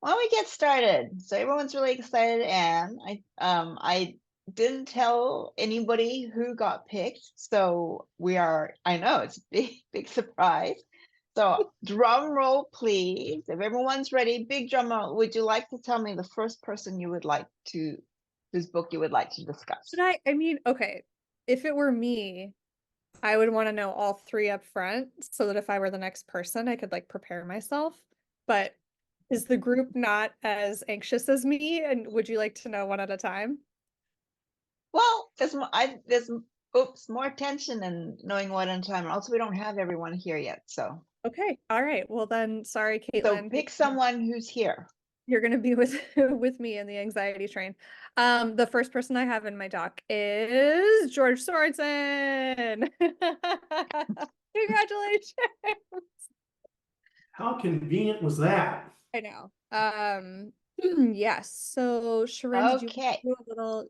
Why don't we get started? So everyone's really excited, and I didn't tell anybody who got picked, so I know it's a big surprise. So drum roll, please. If everyone's ready, big drum roll. Would you like to tell me the first person whose book you would like to discuss? But okay, if it were me, I would want to know all three up front so that if I were the next person, I could like prepare myself. But is the group not as anxious as me? And would you like to know one at a time? Well, there's more tension in knowing what in time. And also, we don't have everyone here yet, Okay, all right. Well then, sorry, so Caitlin, pick someone who's here. you're gonna be with with me in the anxiety train. The first person I have in my doc is George Sorensen. Congratulations. How convenient was that? I know. Yes. So, Shirin, did you Okay. do a little,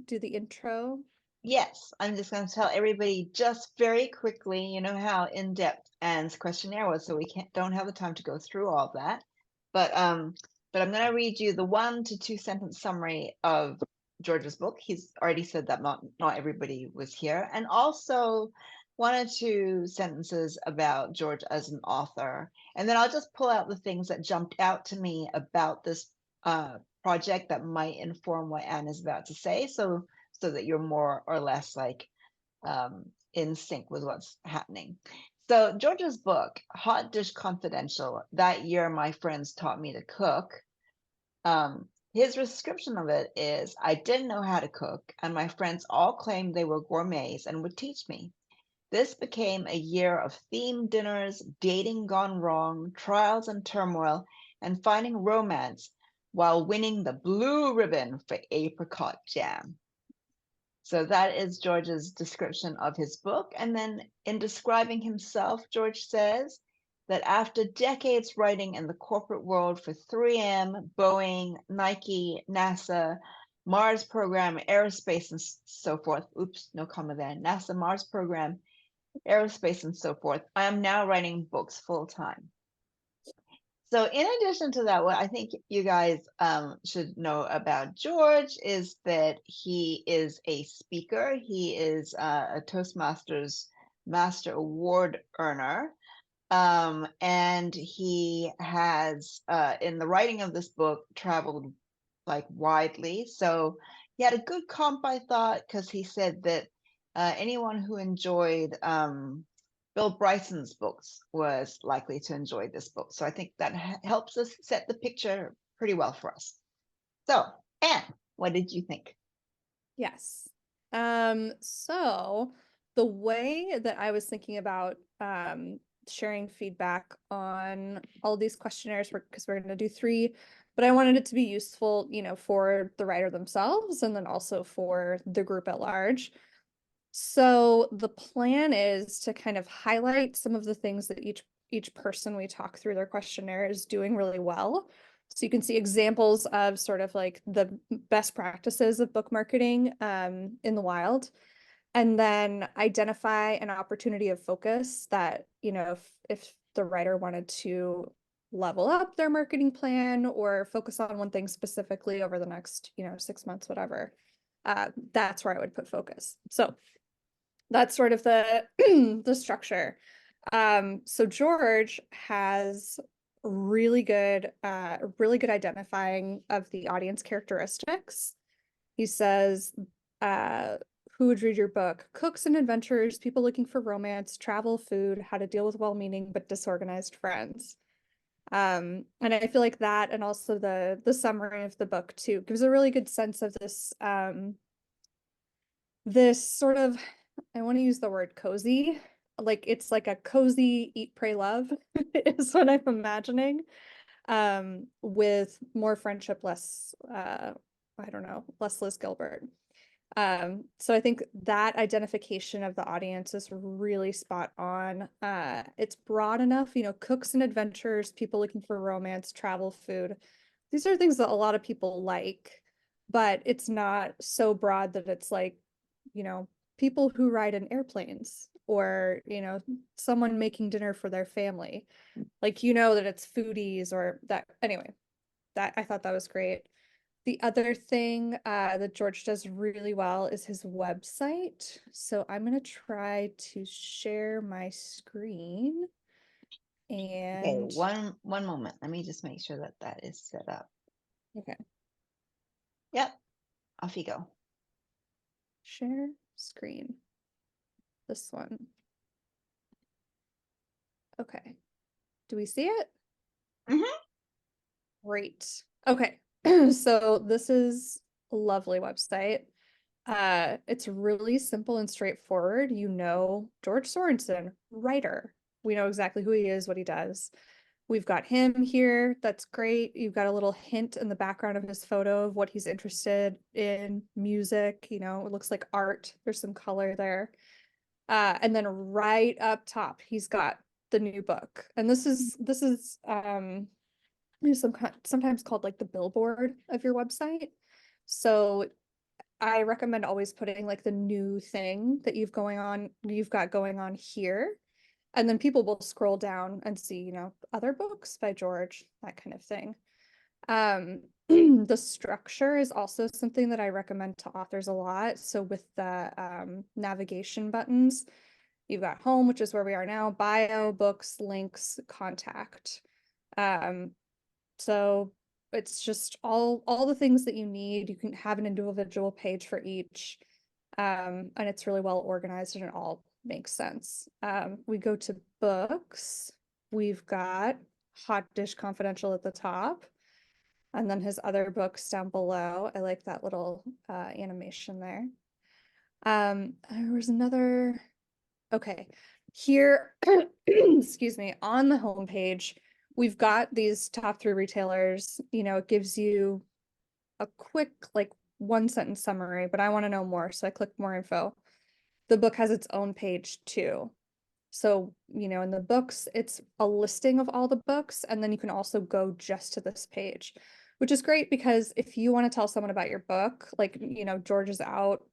do the intro? Yes, I'm just going to tell everybody just very quickly, you know how in-depth Anne's questionnaire was, so we don't have the time to go through all of that. But I'm going to read you the 1 to 2 sentence summary of George's book. He's already said that not everybody was here, and also 1 or 2 sentences about George as an author. And then I'll just pull out the things that jumped out to me about this project that might inform what Anne is about to say. So that you're more or less like in sync with what's happening. So George's book, Hot Dish Confidential, that year my friends taught me to cook. His description of it is, I didn't know how to cook, and my friends all claimed they were gourmets and would teach me. This became a year of themed dinners, dating gone wrong, trials and turmoil, and finding romance while winning the blue ribbon for apricot jam. So that is George's description of his book. And then in describing himself, George says that after decades writing in the corporate world for 3M, Boeing, Nike, NASA, Mars program, aerospace, and so forth. Oops, no comma there. NASA, Mars program, aerospace, and so forth. I am now writing books full time. So in addition to that, what I think you guys should know about George is that he is a speaker. He is a Toastmasters Master Award earner. And he has, in the writing of this book, traveled like widely. So he had a good comp, I thought, because he said that anyone who enjoyed Bill Bryson's books was likely to enjoy this book. So I think that helps us set the picture pretty well for us. So, Anne, what did you think? Yes. So the way that I was thinking about sharing feedback on all these questionnaires, because we're going to do 3, but I wanted it to be useful, for the writer themselves and then also for the group at large. So the plan is to kind of highlight some of the things that each person we talk through their questionnaire is doing really well. So you can see examples of sort of like the best practices of book marketing in the wild, and then identify an opportunity of focus that, if the writer wanted to level up their marketing plan or focus on one thing specifically over the next, 6 months, whatever, that's where I would put focus. So that's sort of the the structure. So George has really good identifying of the audience characteristics. He says, who would read your book? Cooks and adventurers, people looking for romance, travel, food, how to deal with well-meaning but disorganized friends. And I feel like that, and also the summary of the book too, gives a really good sense of this sort of, I want to use the word cozy. Like it's like a cozy eat, pray, love is what I'm imagining. With more friendship, less I don't know, less Liz Gilbert. So I think that identification of the audience is really spot on. It's broad enough, cooks and adventures, people looking for romance, travel, food. These are things that a lot of people like, but it's not so broad that it's like, people who ride in airplanes or, someone making dinner for their family. Like, that it's foodies or that. Anyway, that I thought that was great. The other thing that George does really well is his website. So I'm going to try to share my screen. Okay, And one moment. Let me just make sure that that is set up. okay, Yep, off you go. share screen. This one. Okay. Do we see it? Mhm. Great. Okay. So this is a lovely website. It's really simple and straightforward. You know, George Sorensen, writer. We know exactly who he is, what he does. We've got him here. That's great. You've got a little hint in the background of his photo of what he's interested in, music, you know, it looks like art. There's some color there. And then right up top, he's got the new book. And this is sometimes called like the billboard of your website. So I recommend always putting like the new thing that you've got going on here. And then people will scroll down and see, you know, other books by George, that kind of thing. The structure is also something that I recommend to authors a lot. So with the navigation buttons, you've got home, which is where we are now, bio, books, links, contact. So it's just all the things that you need. You can have an individual page for each. And it's really well organized and it all makes sense. We go to books. We've got Hot Dish Confidential at the top. And then his other books down below. I like that little animation there. There was another, okay. Here, excuse me, on the homepage, we've got these top 3 retailers. You know, it gives you a quick, like, 1-sentence summary, but I want to know more, so I click more info. The book has its own page too. So, you know, in the books, it's a listing of all the books, and then you can also go just to this page, which is great because if you want to tell someone about your book, like, you know, George is out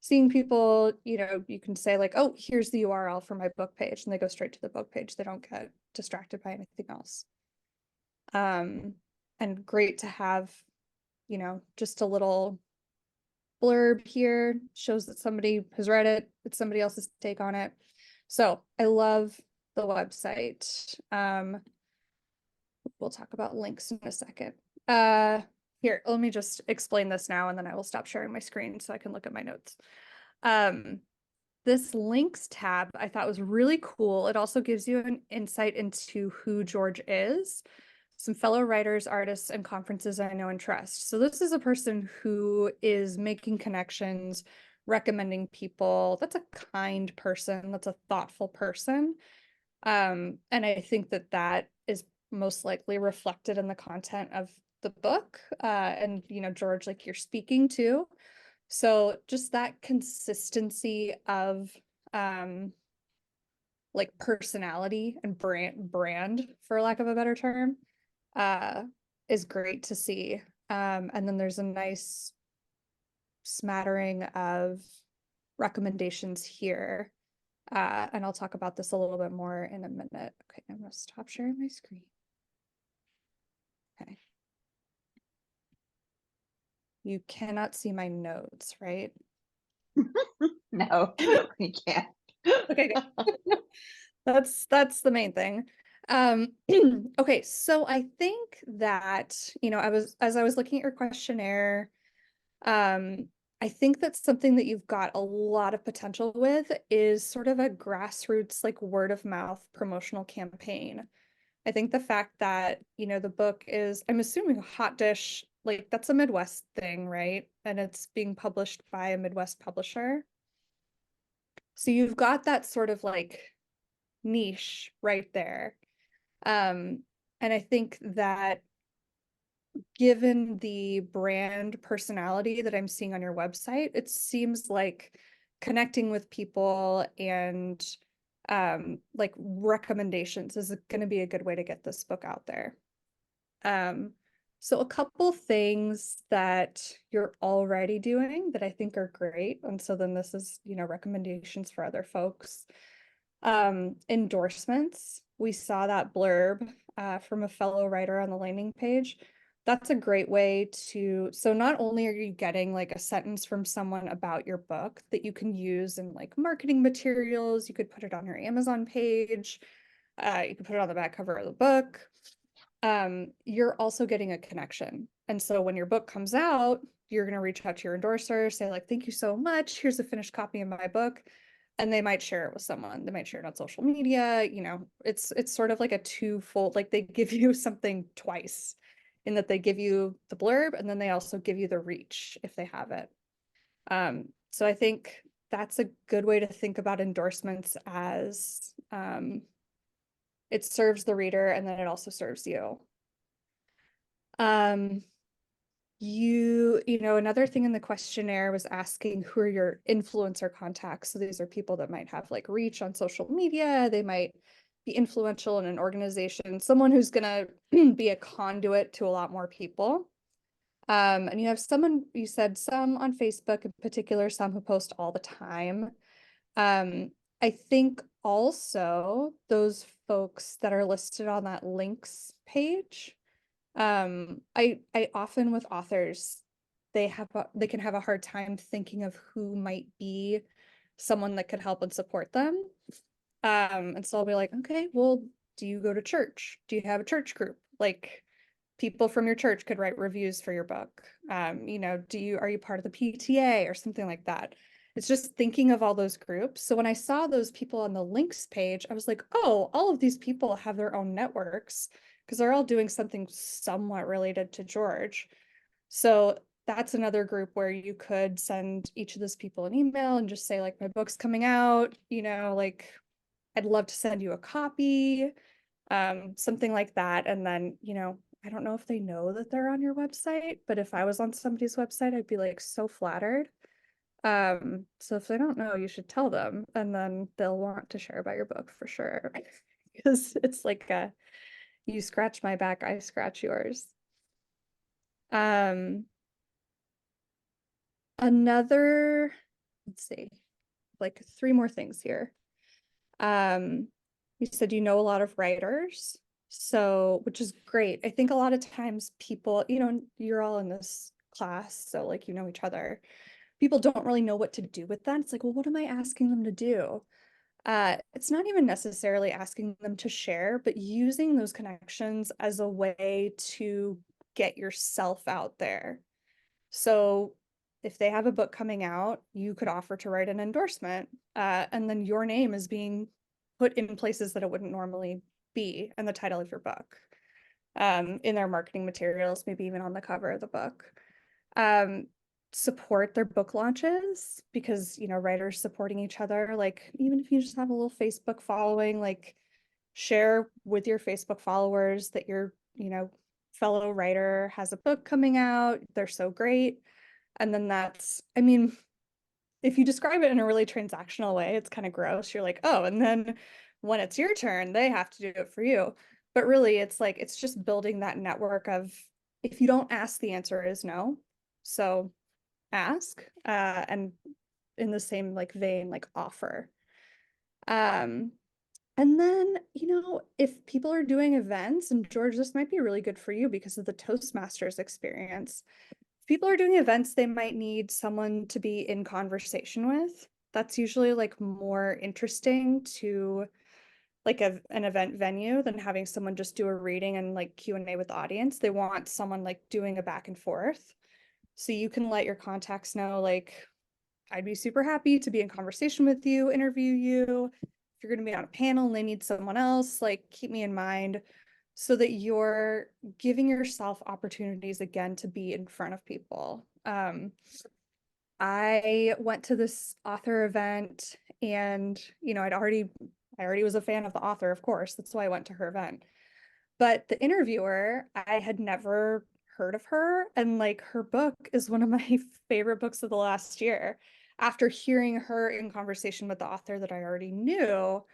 seeing people, you know, you can say like, oh, here's the URL for my book page, and they go straight to the book page. They don't get distracted by anything else. And great to have, you know, just a little blurb here shows that somebody has read it. It's somebody else's take on it. So I love the website. We'll talk about links in a second. Here, let me just explain this now, and then I will stop sharing my screen so I can look at my notes. This links tab I thought was really cool. It also gives you an insight into who George is, some fellow writers, artists, and conferences I know and trust. So this is a person who is making connections, recommending people. That's a kind person. That's a thoughtful person. And I think that that is most likely reflected in the content of the book. And, you know, George, like you're speaking to. So just that consistency of like personality and brand, for lack of a better term, is great to see. And then there's a nice smattering of recommendations here. And I'll talk about this a little bit more in a minute. Okay, I'm gonna stop sharing my screen. Okay. You cannot see my notes, right? No, we can't. Okay, good. That's the main thing. Okay, so I think that, you know, as I was looking at your questionnaire, I think that's something that you've got a lot of potential with is sort of a grassroots, like word of mouth promotional campaign. I think the fact that, you know, the book is, I'm assuming Hot Dish, like that's a Midwest thing, right? And it's being published by a Midwest publisher. So you've got that sort of like niche right there. And I think that given the brand personality that I'm seeing on your website, it seems like connecting with people and like recommendations is going to be a good way to get this book out there. So a couple things that you're already doing that I think are great. And so then this is, you know, recommendations for other folks. Endorsements. We saw that blurb from a fellow writer on the landing page. that's a great way to, so not only are you getting like a sentence from someone about your book that you can use in like marketing materials, you could put it on your Amazon page, you could put it on the back cover of the book. You're also getting a connection. And so when your book comes out, you're going to reach out to your endorser, say like, thank you so much. Here's a finished copy of my book. And they might share it with someone. They might share it on social media. You know, it's sort of like a twofold, like they give you something twice in that they give you the blurb and then they also give you the reach if they have it. So I think that's a good way to think about endorsements as it serves the reader and then it also serves you. You know, another thing in the questionnaire was asking who are your influencer contacts. So these are people that might have like reach on social media. They might be influential in an organization, someone who's gonna be a conduit to a lot more people. And you have someone, you said some on Facebook in particular, some who post all the time. I think also those folks that are listed on that links page, I often with authors, they can have a hard time thinking of who might be someone that could help and support them. And so I'll be like, okay, well, do you go to church? Do you have a church group? Like people from your church could write reviews for your book. You know, are you part of the PTA or something like that? It's just thinking of all those groups. So when I saw those people on the links page, I was like, oh, all of these people have their own networks because they're all doing something somewhat related to George. So that's another group where you could send each of those people an email and just say like, my book's coming out, you know, like I'd love to send you a copy, something like that. And then, you know, I don't know if they know that they're on your website, but if I was on somebody's website, I'd be like so flattered. So if they don't know, you should tell them, and then they'll want to share about your book for sure. Because it's like you scratch my back, I scratch yours. Another, let's see, like 3 more things here. You said you know a lot of writers, so which is great. I think a lot of times people, you know, you're all in this class, so like you know each other. People don't really know what to do with that. It's like, well, what am I asking them to do? It's not even necessarily asking them to share, but using those connections as a way to get yourself out there. So if they have a book coming out, you could offer to write an endorsement, and then your name is being put in places that it wouldn't normally be, and the title of your book, in their marketing materials, maybe even on the cover of the book. Support their book launches because, you know, writers supporting each other, like even if you just have a little Facebook following, like share with your Facebook followers that your, you know, fellow writer has a book coming out, they're so great. And then that's, I mean, if you describe it in a really transactional way, it's kind of gross. You're like, oh, and then when it's your turn, they have to do it for you. But really, it's like, it's just building that network of, if you don't ask, the answer is no. So ask, and in the same like vein, like offer. And then, you know, if people are doing events, and George, this might be really good for you because of the Toastmasters experience. If people are doing events, they might need someone to be in conversation with. That's usually like more interesting to like an event venue than having someone just do a reading and like Q&A with the audience. They want someone like doing a back and forth. So you can let your contacts know, like, I'd be super happy to be in conversation with you, interview you. If you're going to be on a panel and they need someone else, like keep me in mind, so that you're giving yourself opportunities again to be in front of people. I went to this author event and, you know, I already was a fan of the author, of course. That's why I went to her event. But the interviewer, I had never heard of her. And like her book is one of my favorite books of the last year. After hearing her in conversation with the author that I already knew,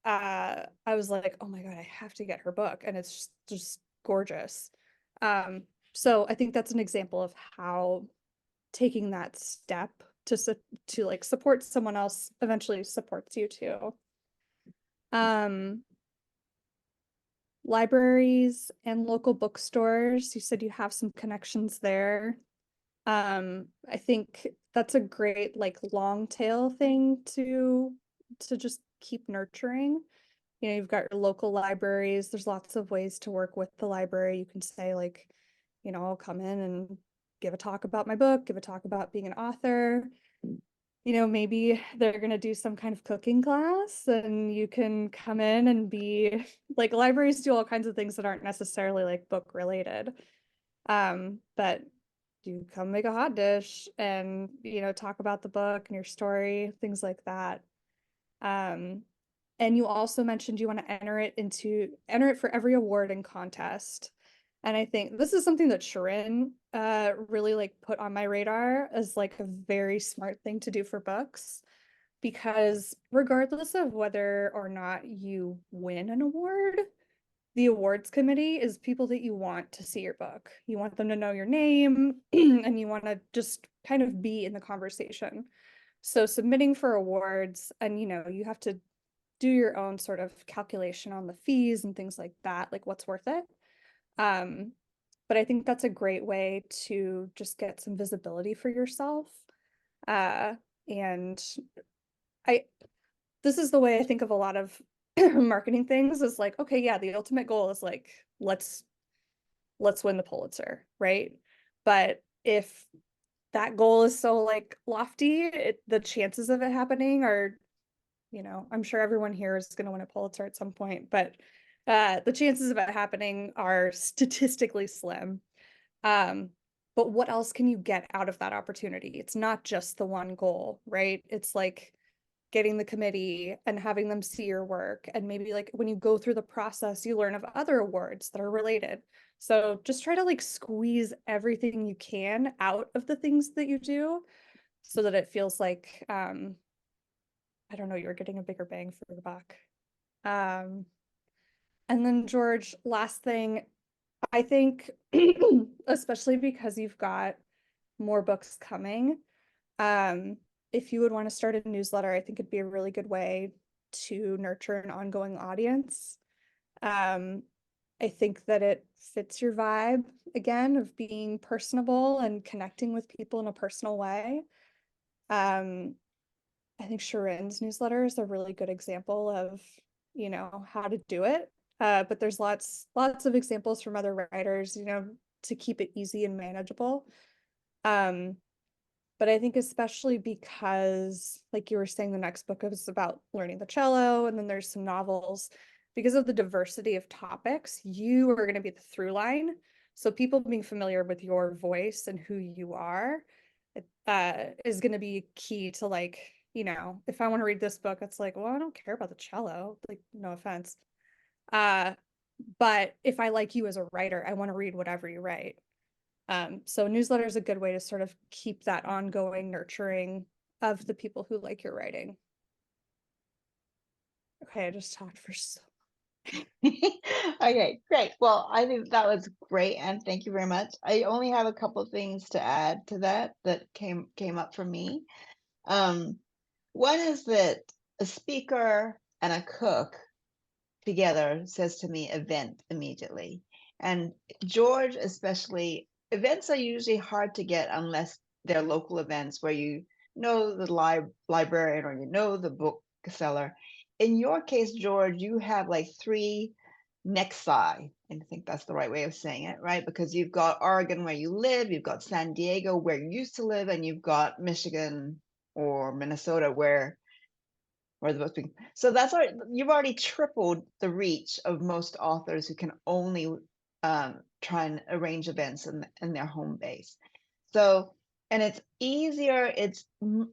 I was like, oh my God, I have to get her book. And it's just gorgeous. So I think that's an example of how taking that step to like support someone else eventually supports you too. libraries and local bookstores. You said you have some connections there. I think that's a great like long tail thing to just keep nurturing. You know, you've got your local libraries. There's lots of ways to work with the library. You can say like, you know, I'll come in and give a talk about my book, give a talk about being an author. You know, maybe they're going to do some kind of cooking class and you can come in and be like, libraries do all kinds of things that aren't necessarily like book related. But you come make a hot dish and, you know, talk about the book and your story, things like that. And you also mentioned you want to enter it for every award and contest. And I think this is something that Shirin really like put on my radar as like a very smart thing to do for books, because regardless of whether or not you win an award, the awards committee is people that you want to see your book. You want them to know your name and you want to just kind of be in the conversation. So submitting for awards, and you know, you have to do your own sort of calculation on the fees and things like that, like what's worth it. But I think that's a great way to just get some visibility for yourself. And this is the way I think of a lot of marketing things, is like, okay, yeah, the ultimate goal is like, let's win the Pulitzer, right? But if that goal is so like lofty, the chances of it happening are, you know, I'm sure everyone here is going to win a Pulitzer at some point, but the chances of it happening are statistically slim. But what else can you get out of that opportunity? It's not just the one goal, right? It's like getting the committee and having them see your work. And maybe like when you go through the process, you learn of other awards that are related. So just try to like squeeze everything you can out of the things that you do so that it feels like, I don't know, you're getting a bigger bang for your buck. And then George, last thing, I think, especially because you've got more books coming, if you would want to start a newsletter, I think it'd be a really good way to nurture an ongoing audience. I think that it fits your vibe, again, of being personable and connecting with people in a personal way. I think Shirin's newsletter is a really good example of, you know, how to do it. But there's lots of examples from other writers, you know, to keep it easy and manageable. But I think especially because, like you were saying, the next book is about learning the cello, and then there's some novels. Because of the diversity of topics, you are going to be the through line. So people being familiar with your voice and who you are is going to be key to, like, you know, if I want to read this book, it's like, well, I don't care about the cello, like, no offense. But if I like you as a writer, I want to read whatever you write. So newsletter is a good way to sort of keep that ongoing nurturing of the people who like your writing. Okay, I just talked for so. Okay, great. Well, I think that was great, and thank you very much. I only have a couple of things to add to that came up for me. One is that a speaker and a cook together says to me event immediately. And George, especially, events are usually hard to get unless they're local events where you know the librarian or you know the bookseller. In your case, George, you have like 3 nexi. I think that's the right way of saying it, right? Because you've got Oregon where you live, you've got San Diego where you used to live, and you've got Michigan or Minnesota where the book's being. So that's you've already tripled the reach of most authors who can only try and arrange events in their home base. So, and it's easier, it's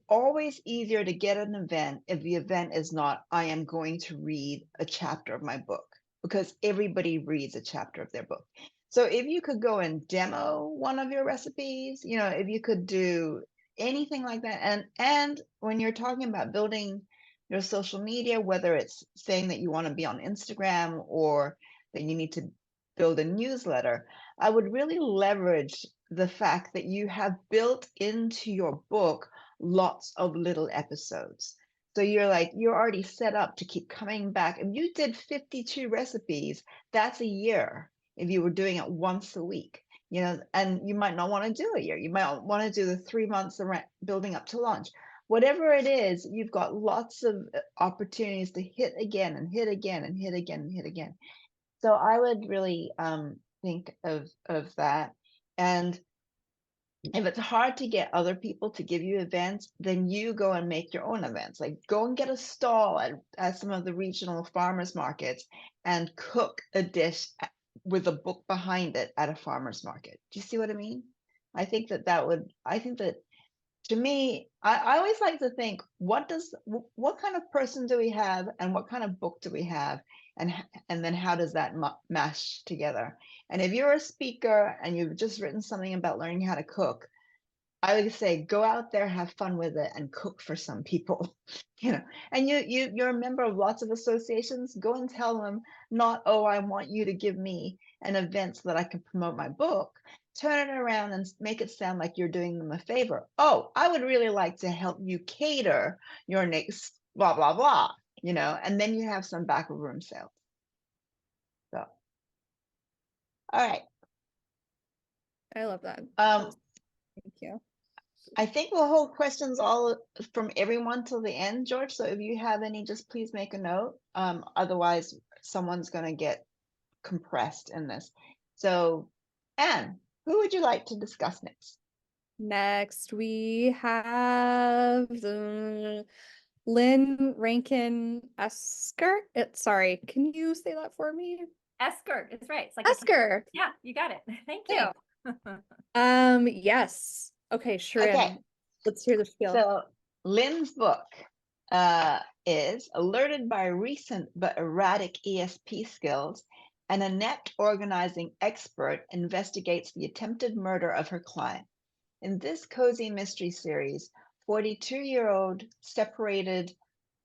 always easier to get an event if the event is not, I am going to read a chapter of my book, because everybody reads a chapter of their book. So if you could go and demo one of your recipes, you know, if you could do anything like that. And when you're talking about building your social media, whether it's saying that you want to be on Instagram or that you need to build a newsletter, I would really leverage the fact that you have built into your book lots of little episodes. So you're already set up to keep coming back. If you did 52 recipes, that's a year if you were doing it once a week, and you might not want to do a year. You might want to do the 3 months around building up to launch. Whatever it is, you've got lots of opportunities to hit again and hit again and hit again and hit again. So I would really think of that. And if it's hard to get other people to give you events, then you go and make your own events. Like go and get a stall at some of the regional farmers markets and cook a dish with a book behind it at a farmers market. Do you see what I mean? I think that to me, I always like to think, what kind of person do we have and what kind of book do we have? And then how does that mash together? And if you're a speaker and you've just written something about learning how to cook, I would say go out there, have fun with it, and cook for some people. And you're a member of lots of associations. Go and tell them not, oh, I want you to give me an event so that I can promote my book. Turn it around and make it sound like you're doing them a favor. Oh, I would really like to help you cater your next blah blah blah. And then you have some back of room sales. So, all right. I love that. Thank you. I think we'll hold questions all from everyone till the end, George. So if you have any, just please make a note. Otherwise, someone's going to get compressed in this. So, Anne, who would you like to discuss next? Next, we have Lynn Rankin Esker. Sorry, can you say that for me? Esker is right. It's like Esker. Yeah, you got it. Thank you. Yes. Okay, Shirin. Okay. Let's hear the spiel. So Lynn's book is Alerted by Recent but Erratic ESP Skills, an inept organizing expert investigates the attempted murder of her client. In this cozy mystery series, 42-year-old separated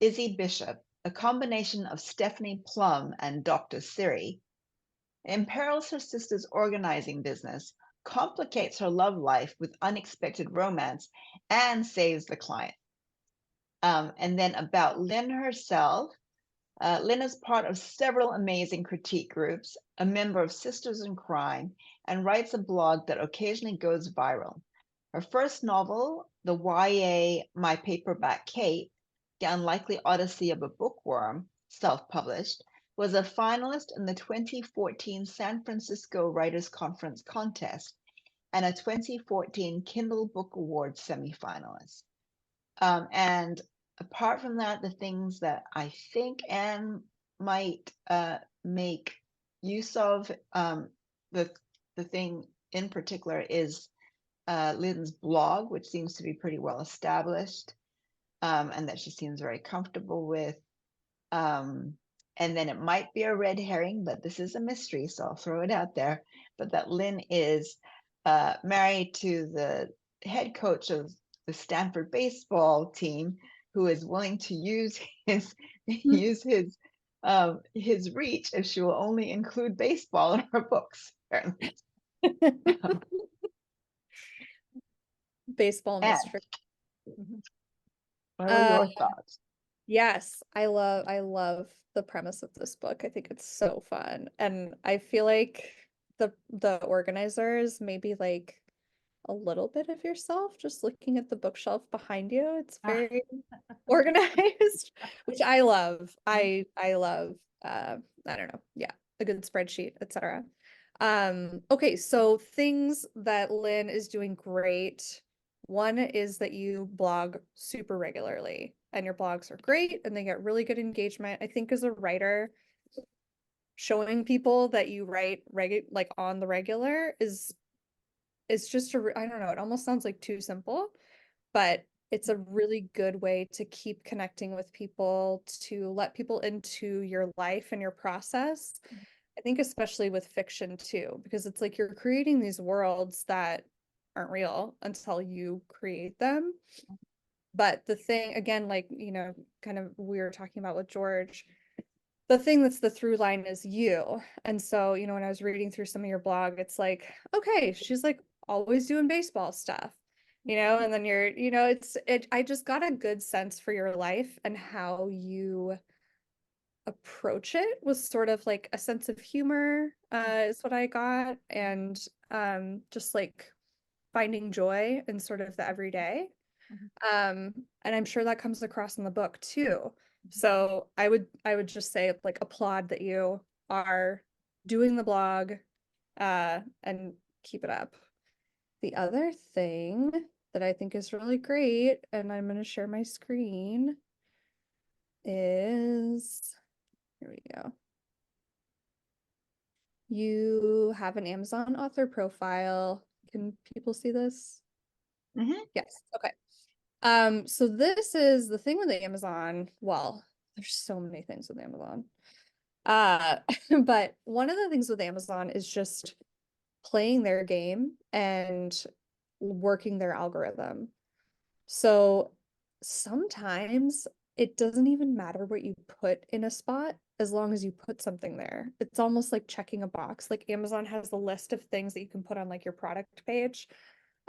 Izzy Bishop, a combination of Stephanie Plum and Dr. Siri, imperils her sister's organizing business, complicates her love life with unexpected romance, and saves the client. And then about Lynn herself, Lynn is part of several amazing critique groups, a member of Sisters in Crime, and writes a blog that occasionally goes viral. Her first novel, the YA My Paperback Kate, The Unlikely Odyssey of a Bookworm, self-published, was a finalist in the 2014 San Francisco Writers Conference contest and a 2014 Kindle Book Award semifinalist. And apart from that, the things that I think Anne might make use of, the thing in particular is Lynn's blog, which seems to be pretty well established, and that she seems very comfortable with. And then it might be a red herring, but this is a mystery, so I'll throw it out there. But that Lynn is married to the head coach of the Stanford baseball team, who is willing to use his reach if she will only include baseball in her books. Apparently. Baseball mystery. What are your thoughts? Yes, I love the premise of this book. I think it's so fun. And I feel like the organizers maybe like a little bit of yourself just looking at the bookshelf behind you. It's very organized, which I love. I love I don't know. Yeah, a good spreadsheet, etc. Okay, so things that Lynn is doing great. One is that you blog super regularly and your blogs are great and they get really good engagement. I think as a writer, showing people that you write like on the regular is just I don't know, it almost sounds like too simple, but it's a really good way to keep connecting with people, to let people into your life and your process. I think especially with fiction too, because it's like you're creating these worlds that aren't real until you create them. But the thing, again, like, kind of we were talking about with George, the thing that's the through line is you. And so, when I was reading through some of your blog, it's like, okay, she's like always doing baseball stuff. and then I just got a good sense for your life and how you approach it was sort of like a sense of humor, is what I got, and just like finding joy in sort of the everyday. And I'm sure that comes across in the book too. So I would just say like applaud that you are doing the blog, and keep it up. The other thing that I think is really great, and I'm going to share my screen, is here we go. You have an Amazon author profile. Can people see this? Yes. Okay. So this is the thing with Amazon. Well, there's so many things with Amazon. But one of the things with Amazon is just playing their game and working their algorithm. So sometimes it doesn't even matter what you put in a spot as long as you put something there. It's almost like checking a box. Like Amazon has a list of things that you can put on like your product page.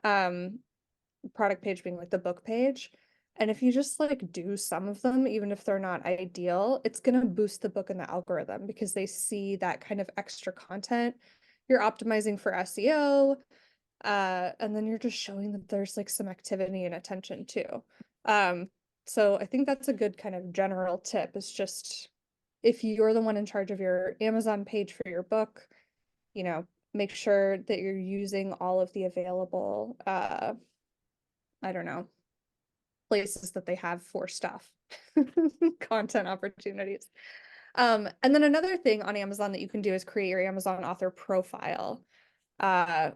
Product page being like the book page. And if you just like do some of them, even if they're not ideal, it's going to boost the book in the algorithm because they see that kind of extra content. You're optimizing for SEO, and then you're just showing that there's like some activity and attention too. So I think that's a good kind of general tip, is just if you're the one in charge of your Amazon page for your book, make sure that you're using all of the available, I don't know, places that they have for stuff, content opportunities. And then another thing on Amazon that you can do is create your Amazon author profile,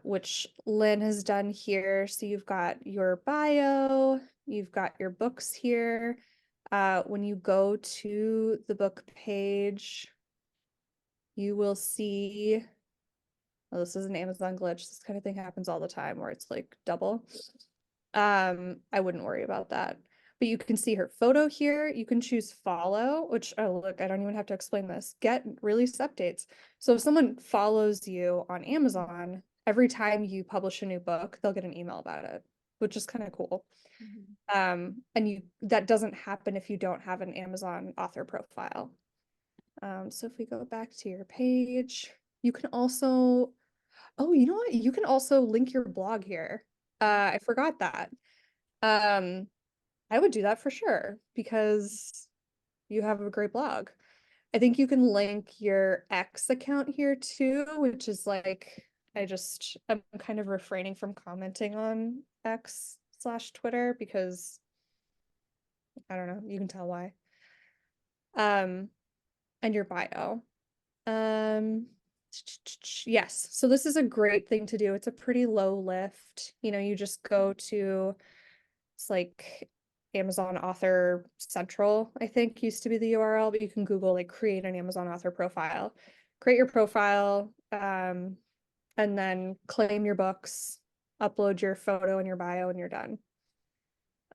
which Lynn has done here. So you've got your bio, you've got your books here. When you go to the book page, you will see, well, this is an Amazon glitch. This kind of thing happens all the time where it's like double. I wouldn't worry about that. But you can see her photo here. You can choose follow, which, oh, look, I don't even have to explain this. Get release updates. So if someone follows you on Amazon, every time you publish a new book, they'll get an email about it, which is kind of cool. And that doesn't happen if you don't have an Amazon author profile. So if we go back to your page, you can also, oh, you know what? You can also link your blog here. I forgot that. I would do that for sure because you have a great blog. I think you can link your X account here too, which is like, I'm kind of refraining from commenting on X/Twitter because I don't know, you can tell why. And your bio. Yes, so this is a great thing to do. It's a pretty low lift. You just go to, it's like Amazon Author Central, I think used to be the URL, but you can Google like create an Amazon author profile, create your profile, and then claim your books, upload your photo and your bio, and you're done.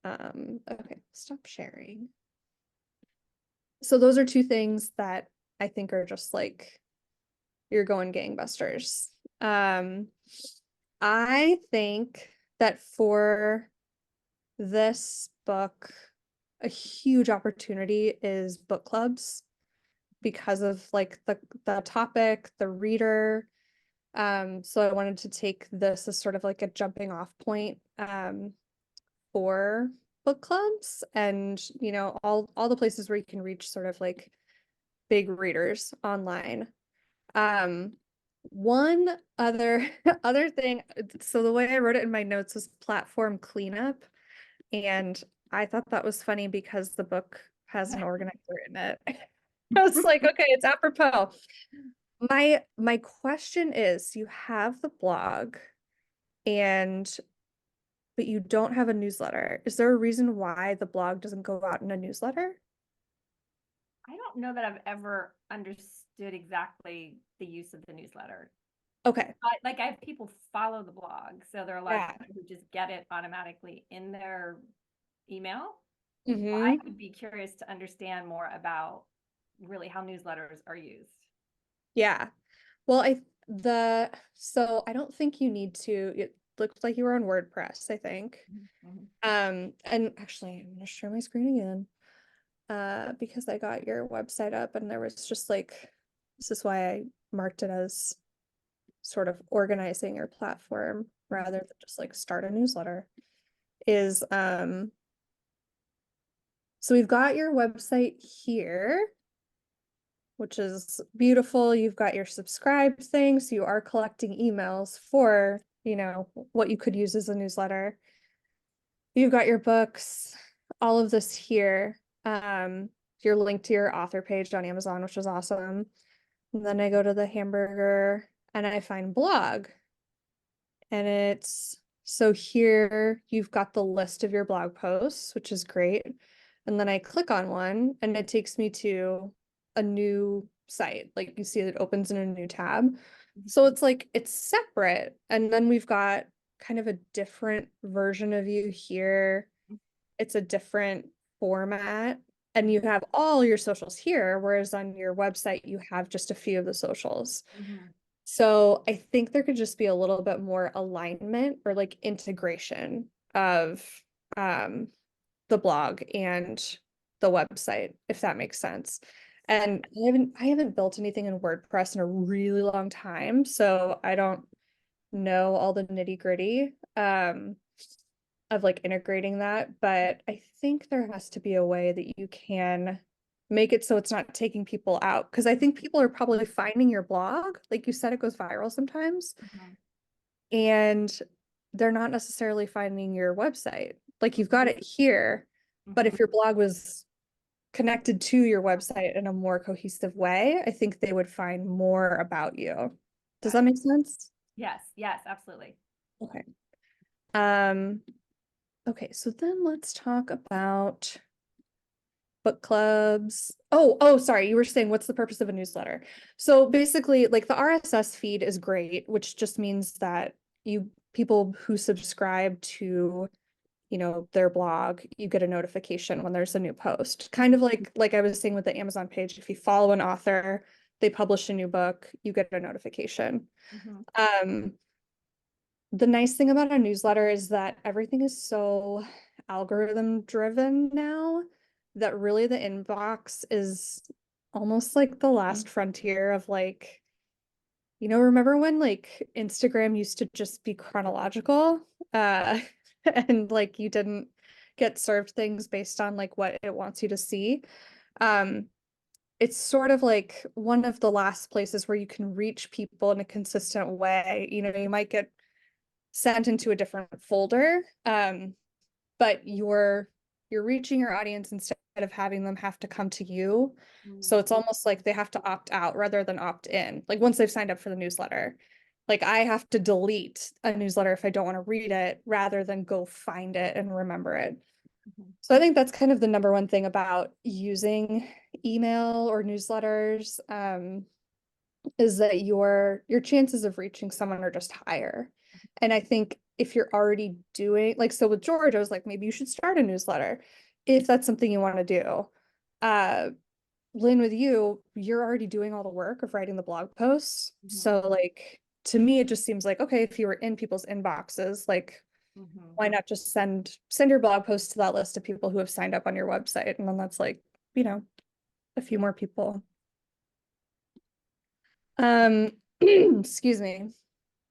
Okay, stop sharing. So those are two things that I think are just like, you're going gangbusters. I think that for this book, a huge opportunity is book clubs because of like the topic, the reader. So I wanted to take this as sort of like a jumping off point for book clubs and all the places where you can reach sort of like big readers online. One other other thing, so the way I wrote it in my notes was platform cleanup, and I thought that was funny because the book has an organizer in it. I was like, okay, it's apropos. My question is, you have the blog but you don't have a newsletter. Is there a reason why the blog doesn't go out in a newsletter? I don't know that I've ever understood exactly the use of the newsletter. Okay. I have people follow the blog, so there are a lot of people who just get it automatically in their email. I would be curious to understand more about really how newsletters are used. Yeah. Well, so I don't think you need to. looked like you were on WordPress, I think. Mhm. And actually I'm gonna share my screen again. Because I got your website up and there was just like, this is why I marked it as sort of organizing your platform rather than just like start a newsletter, is so we've got your website here, which is beautiful. You've got your subscribe thing, so you are collecting emails for, you know, what you could use as a newsletter. You've got your books, all of this here. You're linked to your author page on Amazon, which is awesome. And then I go to the hamburger and I find blog. And it's, so here you've got the list of your blog posts, which is great. And then I click on one and it takes me to a new site. Like you see it opens in a new tab. So it's like, it's separate. And then we've got kind of a different version of you here. It's a different format. And you have all your socials here, whereas on your website, you have just a few of the socials. Mhm. So I think there could just be a little bit more alignment or like integration of the blog and the website, if that makes sense. And I haven't built anything in WordPress in a really long time, so I don't know all the nitty-gritty of like integrating that, but I think there has to be a way that you can make it so it's not taking people out, because I think people are probably finding your blog, like you said, it goes viral sometimes, Mhm. and they're not necessarily finding your website. Like you've got it here, but if Mhm. your blog was connected to your website in a more cohesive way, I think they would find more about you. Does Got that it. make sense? Yes, yes, absolutely. Okay. Um, okay, so then let's talk about book clubs. Oh, sorry. You were saying what's the purpose of a newsletter? So basically, like the RSS feed is great, which just means that people who subscribe to, you know, their blog, you get a notification when there's a new post. Kind of like I was saying with the Amazon page, if you follow an author, they publish a new book, you get a notification. Mhm. The nice thing about a newsletter is that everything is so algorithm driven now that really the inbox is almost like the last frontier of like, you know, remember when like Instagram used to just be chronological? And like you didn't get served things based on like what it wants you to see. Um, it's sort of like one of the last places where you can reach people in a consistent way. You know, you might get sent into a different folder, but you're reaching your audience instead of having them have to come to you. So it's almost like they have to opt out rather than opt in. Like once they've signed up for the newsletter, like I have to delete a newsletter if I don't want to read it rather than go find it and remember it. Mhm. So I think that's kind of the number one thing about using email or newsletters, is that your chances of reaching someone are just higher. And I think if you're already doing, like, so with George, I was like, maybe you should start a newsletter if that's something you want to do. Lynn, with you, you're already doing all the work of writing the blog posts. Mhm. So like to me, it just seems like, okay, if you were in people's inboxes, like Mhm. why not just send your blog post to that list of people who have signed up on your website? And then that's like, you know, a few more people. Excuse me.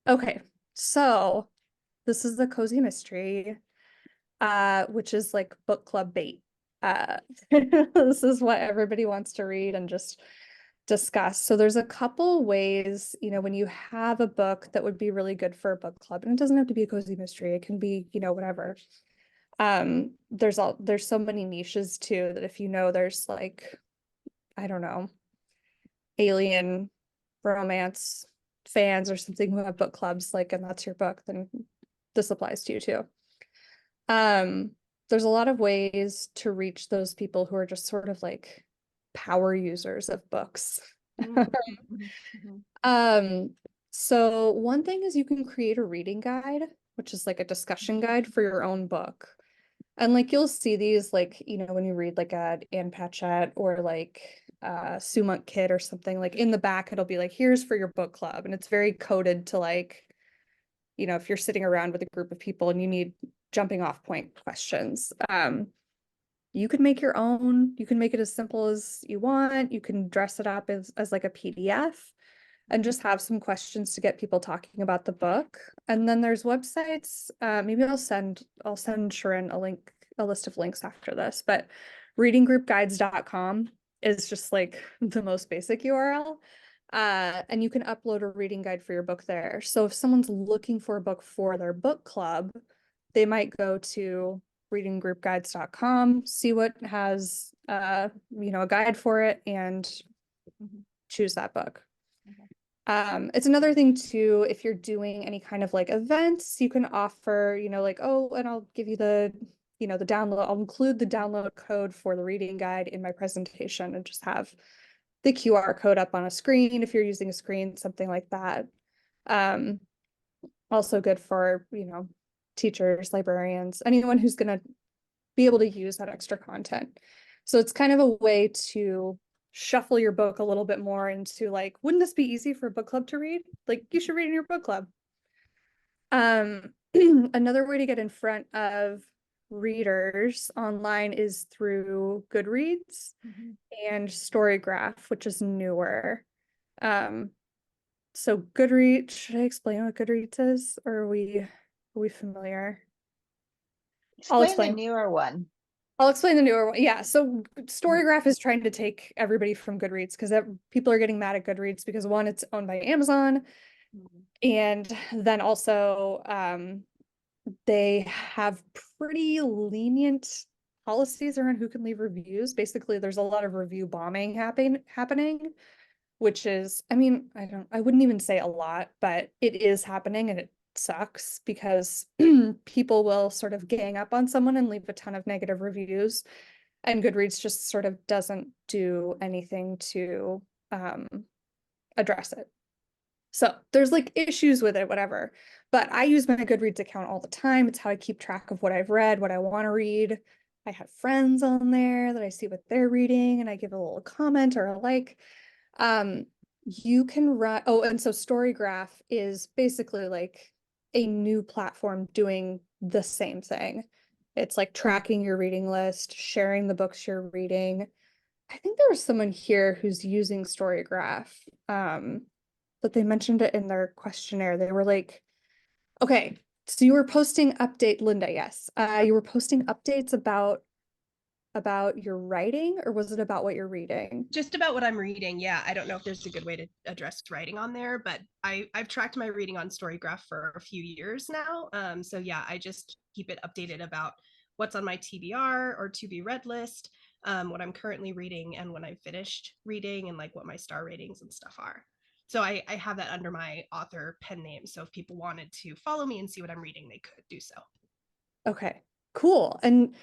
Okay, so this is the cozy mystery, which is like book club bait. Uh, this is what everybody wants to read and just discuss. So there's a couple ways, you know, when you have a book that would be really good for a book club, and it doesn't have to be a cozy mystery, it can be, you know, whatever. There's so many niches too that if you know there's like, I don't know, alien romance fans or something who have book clubs, like, and that's your book, then this applies to you too. There's a lot of ways to reach those people who are just sort of like power users of books. Mhm. Mhm. So one thing is you can create a reading guide, which is like a discussion guide for your own book. And like you'll see these like, you know, when you read like a Ann Patchett or like Sue Monk Kidd or something, like in the back it'll be like, here's for your book club. And it's very coded to like you know, if you're sitting around with a group of people and you need jumping off point questions, you could make your own. You can make it as simple as you want. You can dress it up as like a PDF and just have some questions to get people talking about the book. And then there's websites. Maybe I'll send Shirin a list of links after this, but readinggroupguides.com is just like the most basic URL. And you can upload a reading guide for your book there. So if someone's looking for a book for their book club, they might go to readinggroupguides.com, see what has you know, a guide for it, and choose that book. It's another thing too, if you're doing any kind of like events, you can offer, you know, like, oh, and I'll give you the, you know, the download, I'll include the download code for the reading guide in my presentation and just have the QR code up on a screen if you're using a screen, something like that. Also good for, you know, teachers, librarians, anyone who's going to be able to use that extra content. So it's kind of a way to shuffle your book a little bit more into like, wouldn't this be easy for a book club to read? Like, you should read in your book club. Another way to get in front of readers online is through Goodreads and Storygraph, which is newer. So Goodreads, should I explain what Goodreads is, or are we familiar? Explain the newer one. I'll explain the newer one. Yeah, so Storygraph is trying to take everybody from Goodreads because people are getting mad at Goodreads because one, it's owned by Amazon, and then also they have pretty lenient policies around who can leave reviews. Basically, there's a lot of review bombing happening, which is, I mean, I wouldn't even say a lot, but it is happening, and it sucks because people will sort of gang up on someone and leave a ton of negative reviews, and Goodreads just sort of doesn't do anything to address it. So there's like issues with it, whatever, but I use my Goodreads account all the time. It's how I keep track of what I've read, what I want to read. I have friends on there that I see what they're reading, and I give a little comment or a like. You can run, oh, and so Storygraph is basically like a new platform doing the same thing. It's like tracking your reading list, sharing the books you're reading. I think there was someone here who's using Storygraph, but they mentioned it in their questionnaire. They were like, okay, so you were posting Linda, yes. You were posting updates about your writing, or was it about what you're reading? Just about what I'm reading. Yeah, I don't know if there's a good way to address writing on there, but I've tracked my reading on Storygraph for a few years now. So yeah, I just keep it updated about what's on my TBR or to be read list, what I'm currently reading, and when I've finished reading, and like what my star ratings and stuff are. So I have that under my author pen name. So if people wanted to follow me and see what I'm reading, they could do so. Okay, cool. And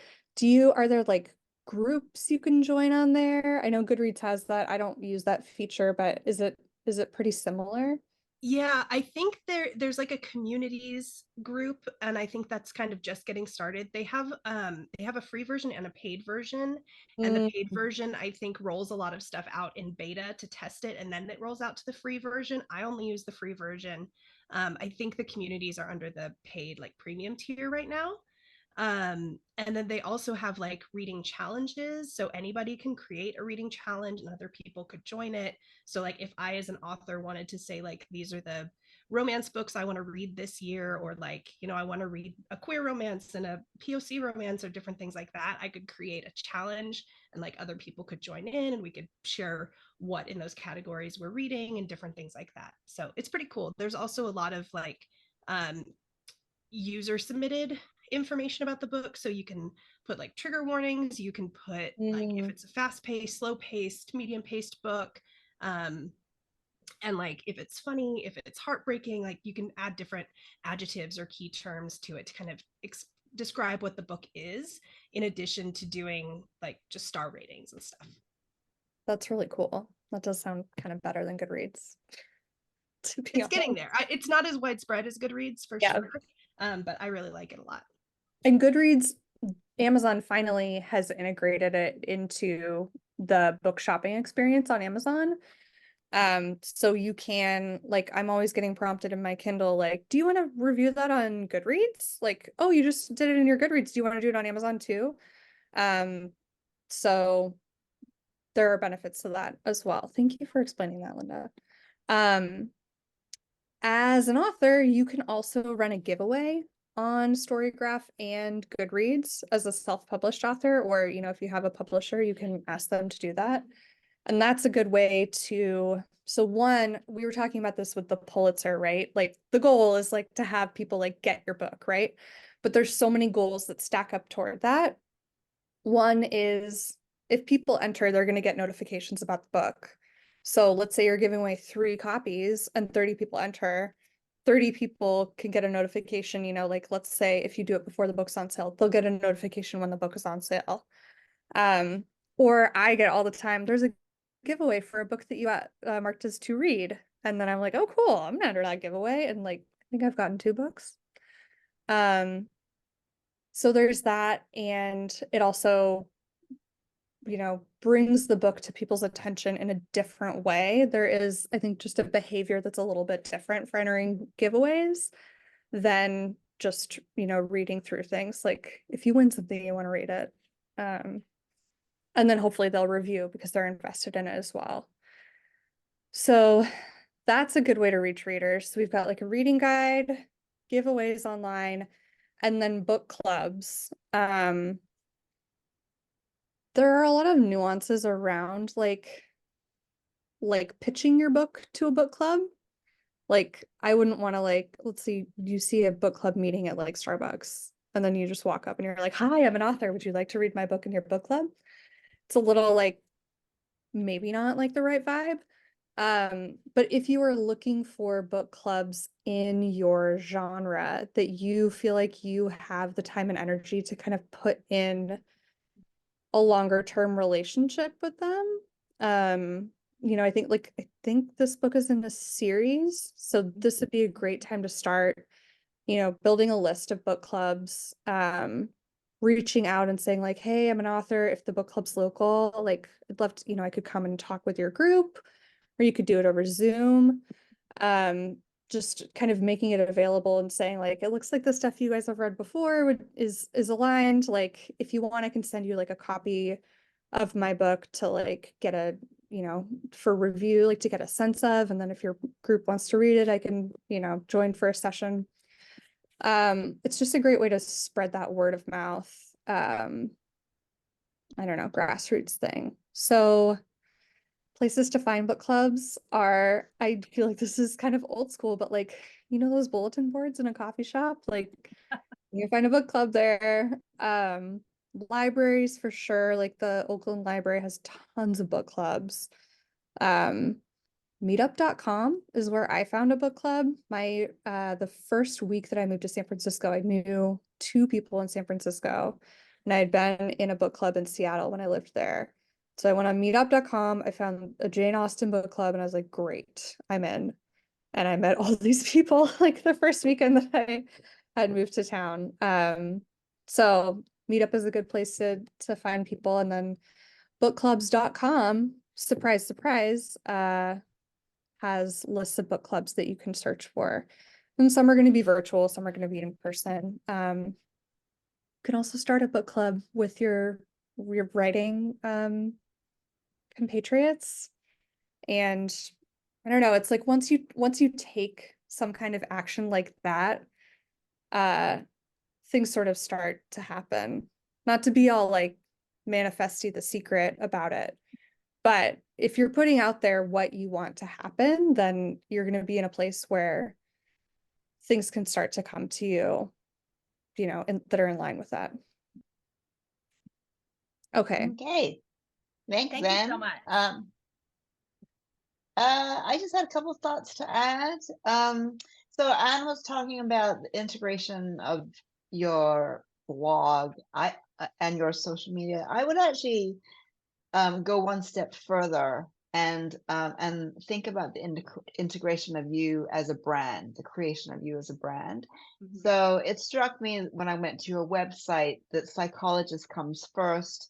are there like groups you can join on there? I know Goodreads has that. I don't use that feature, but is it pretty similar? Yeah, I think there's like a communities group, and I think that's kind of just getting started. They have a free version and a paid version, and the paid version I think rolls a lot of stuff out in beta to test it, and then it rolls out to the free version. I only use the free version. I think the communities are under the paid like premium tier right now. And then they also have like reading challenges, so anybody can create a reading challenge and other people could join it. So like if I as an author wanted to say like, these are the romance books I want to read this year, or like, you know, I want to read a queer romance and a POC romance or different things like that, I could create a challenge and like other people could join in and we could share what in those categories we're reading and different things like that. So it's pretty cool. There's also a lot of like user submitted information about the book, so you can put like trigger warnings, you can put like if it's a fast-paced, slow-paced, medium-paced book, and like if it's funny, if it's heartbreaking, like you can add different adjectives or key terms to it to kind of describe what the book is, in addition to doing like just star ratings and stuff. That's really cool. That does sound kind of better than Goodreads. It's getting there. It's not as widespread as Goodreads for sure, but I really like it a lot. And Goodreads, Amazon finally has integrated it into the book shopping experience on Amazon. So you can, like, I'm always getting prompted in my Kindle, like, do you want to review that on Goodreads? Like, oh, you just did it in your Goodreads. Do you want to do it on Amazon too? So there are benefits to that as well. Thank you for explaining that, Linda. As an author, you can also run a giveaway on Storygraph and Goodreads as a self-published author, or, you know, if you have a publisher, you can ask them to do that. And that's a good way to, so one, we were talking about this with the Pulitzer, right? Like the goal is like to have people like get your book, right? But there's so many goals that stack up toward that. One is if people enter, they're going to get notifications about the book. So let's say you're giving away 3 copies and 30 people enter. 30 people can get a notification, you know, like let's say if you do it before the book's on sale, they'll get a notification when the book is on sale. Or I get all the time, there's a giveaway for a book that you marked as to read. And then I'm like, oh, cool, I'm gonna enter that giveaway. And like, I think I've gotten 2 books. So there's that. And it also, you know, brings the book to people's attention in a different way. There is, I think, just a behavior that's a little bit different for entering giveaways than just, you know, reading through things. Like if you win something, you want to read it. And then hopefully they'll review because they're invested in it as well. So that's a good way to reach readers. So we've got like a reading guide, giveaways online, and then book clubs. There are a lot of nuances around like pitching your book to a book club. Like I wouldn't want to like, let's see, you see a book club meeting at like Starbucks and then you just walk up and you're like, hi, I'm an author. Would you like to read my book in your book club? It's a little like maybe not like the right vibe. But if you are looking for book clubs in your genre that you feel like you have the time and energy to kind of put in a longer term relationship with them, you know, I think this book is in a series, so this would be a great time to start, you know, building a list of book clubs, reaching out and saying like, hey, I'm an author. If the book club's local, like I'd love to, you know, I could come and talk with your group, or you could do it over Zoom. Just kind of making it available and saying like, it looks like the stuff you guys have read before is aligned. Like if you want, I can send you like a copy of my book to like get a, you know, for review, like to get a sense of, and then if your group wants to read it, I can, you know, join for a session. It's just a great way to spread that word of mouth. I don't know, grassroots thing. So places to find book clubs are, I feel like this is kind of old school, but like, you know, those bulletin boards in a coffee shop, like you can find a book club there. Libraries for sure, like the Oakland Library has tons of book clubs. Meetup.com is where I found a book club. My the first week that I moved to San Francisco, I knew 2 people in San Francisco, and I had been in a book club in Seattle when I lived there. So I went on meetup.com, I found a Jane Austen book club, and I was like, great, I'm in. And I met all these people like the first weekend that I had moved to town. So Meetup is a good place to find people. And then bookclubs.com, surprise, surprise, has lists of book clubs that you can search for. And some are going to be virtual, some are going to be in person. You can also start a book club with your writing compatriots. And I don't know, it's like once you take some kind of action like that, things sort of start to happen. Not to be all like manifesty the secret about it, but if you're putting out there what you want to happen, then you're going to be in a place where things can start to come to you, you know, that are in line with that. Okay. Okay. Thanks, Thank you Anne. so much. I just had a couple thoughts to add. So Anne was talking about the integration of your blog and your social media. I would actually go one step further and think about the integration of you as a brand, the creation of you as a brand. Mm-hmm. So it struck me when I went to your website that psychologist comes first,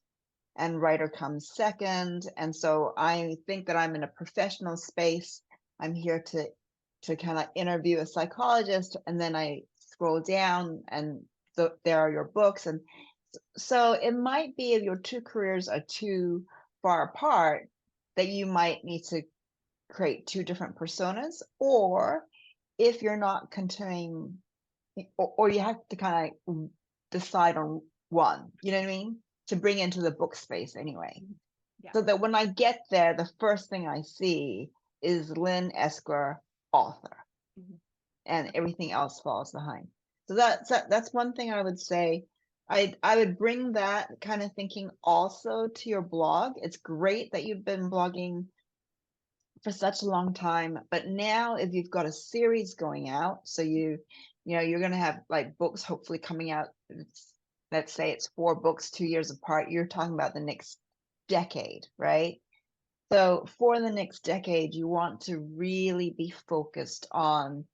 and writer comes second. And so I think that I'm in a professional space. I'm here to kind of interview a psychologist, and then I scroll down and there are your books. And so it might be if your two careers are too far apart that you might need to create two different personas, or if you're not continuing, or you have to kind of decide on one, you know what I mean? To bring into the book space anyway. Yeah. So that when I get there, the first thing I see is Lynn Esker, author, and everything else falls behind. So that's one thing I would say. I would bring that kind of thinking also to your blog. It's great that you've been blogging for such a long time, but now if you've got a series going out, so you know you're going to have like books hopefully coming out, let's say it's 4 books 2 years apart, you're talking about the next decade, right? So for the next decade, you want to really be focused on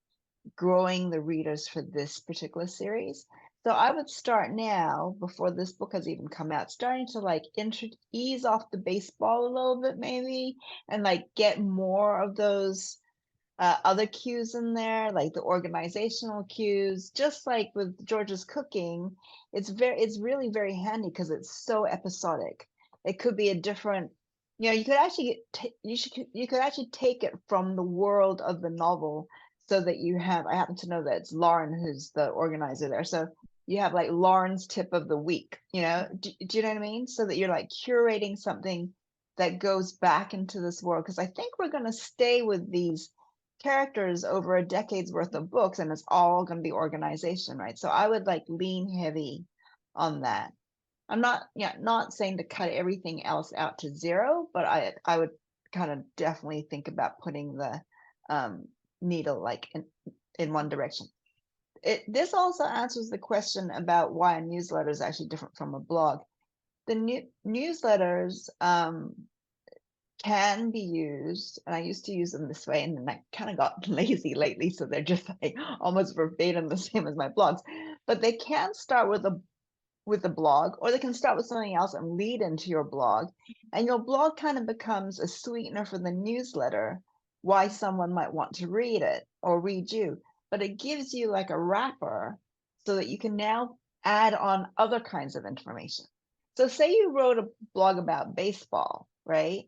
growing the readers for this particular series. So I would start now, before this book has even come out, starting to like ease off the baseball a little bit maybe, and like get more of those other cues in there, like the organizational cues. Just like with George's cooking, it's really very handy because it's so episodic. It could be a different, you know, you could actually you could actually take it from the world of the novel, so that you have, I happen to know that it's Lauren who's the organizer there, so you have like Lauren's tip of the week, you know, do you know what I mean? So that you're like curating something that goes back into this world, because I think we're going to stay with these characters over a decade's worth of books, and it's all going to be organization, right? So I would like lean heavy on that. I'm not saying to cut everything else out to zero, but I would kind of definitely think about putting the needle like in one direction. This also answers the question about why a newsletter is actually different from a blog. The newsletters can be used, and I used to use them this way, and then I kind of got lazy lately, so they're just like almost verbatim the same as my blogs. But they can start with a blog, or they can start with something else and lead into your blog, and your blog kind of becomes a sweetener for the newsletter, why someone might want to read it or read you. But it gives you like a wrapper so that you can now add on other kinds of information. So say you wrote a blog about baseball, right?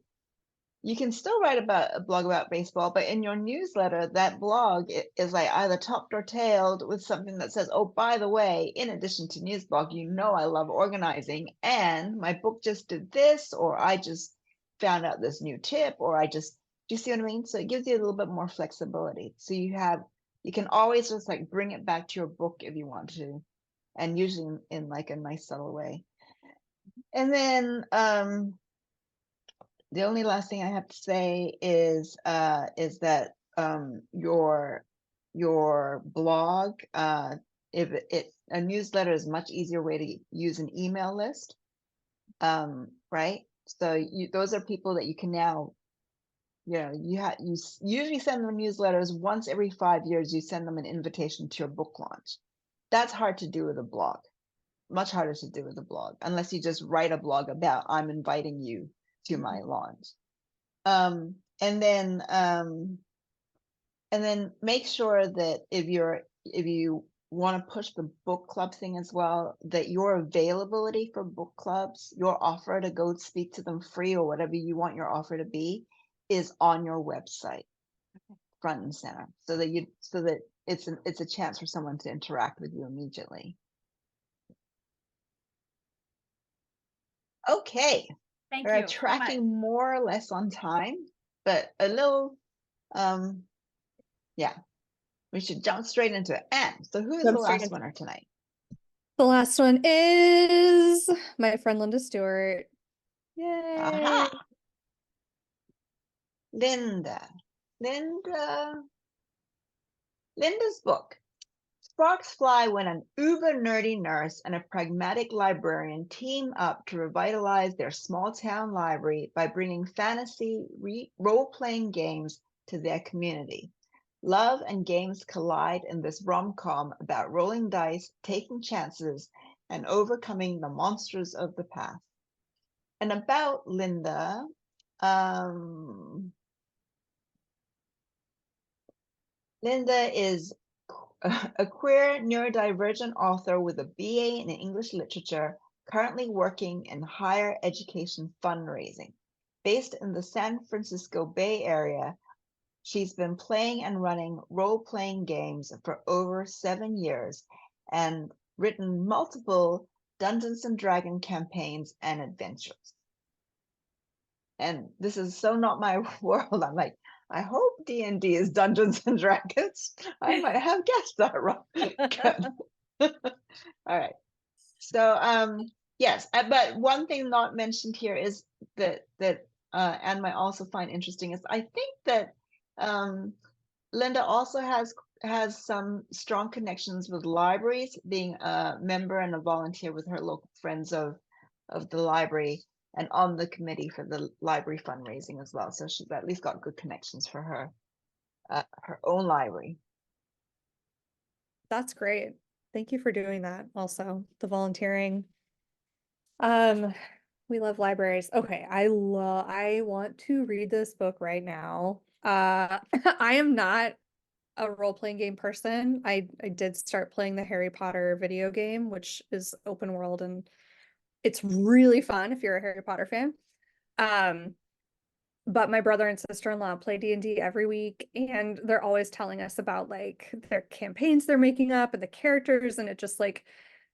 You can still write about a blog about baseball, but in your newsletter, that blog is like either topped or tailed with something that says, oh, by the way, in addition to news blog, you know I love organizing, and my book just did this, or I just found out this new tip, or do you see what I mean? So it gives you a little bit more flexibility. So you can always just like bring it back to your book if you want to, and usually in like a nice subtle way. And then the only last thing I have to say is that your blog, if a newsletter is a much easier way to use an email list, right? So those are people that you can now, you know, you usually send them newsletters once every 5 years. You send them an invitation to your book launch. That's hard to do with a blog. Much harder to do with a blog, unless you just write a blog about I'm inviting you to my launch. And then make sure that if you want to push the book club thing as well, that your availability for book clubs, your offer to go speak to them free or whatever you want your offer to be, is on your website, front and center, so that it's a chance for someone to interact with you immediately. Okay. Thank We're you. tracking more or less on time, but a little, yeah, we should jump straight into it. And so who is the last winner tonight? The last one is my friend Linda Stewart. Yay! Aha! Linda's book. Sparks fly when an uber nerdy nurse and a pragmatic librarian team up to revitalize their small town library by bringing fantasy role-playing games to their community. Love and games collide in this rom-com about rolling dice, taking chances, and overcoming the monsters of the past. and about Linda, Linda is a queer neurodivergent author with a BA in English literature, currently working in higher education fundraising. Based in the San Francisco Bay Area, she's been playing and running role-playing games for over 7 years and written multiple Dungeons and Dragons campaigns and adventures. And this is so not my world. I'm like, I hope D&D is Dungeons and Dragons. I might have guessed that wrong. Good. All right. So yes, but one thing not mentioned here is that Anne might also find interesting is I think that Linda also has some strong connections with libraries, being a member and a volunteer with her local friends of the library and on the committee for the library fundraising as well. So she's at least got good connections for her own library. That's great. Thank you for doing that. Also, the volunteering. We love libraries. Okay, I want to read this book right now. I am not a role-playing game person. I did start playing the Harry Potter video game, which is open world, and it's really fun if you're a Harry Potter fan. But my brother and sister-in-law play D&D every week, and they're always telling us about like their campaigns they're making up and the characters, and it just like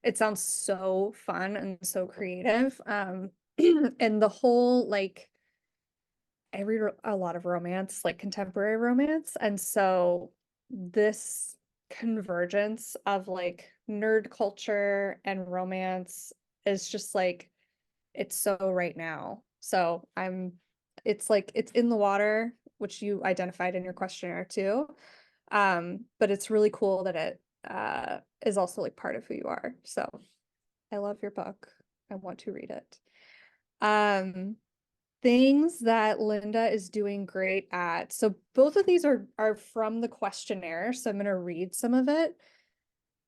it sounds so fun and so creative. And the whole like I read a lot of romance, like contemporary romance, and so this convergence of like nerd culture and romance is just like it's so right now. So it's like it's in the water, which you identified in your questionnaire too. But it's really cool that it is also like part of who you are. So I love your book. I want to read it. Things that Linda is doing great at. So both of these are from the questionnaire, so I'm going to read some of it.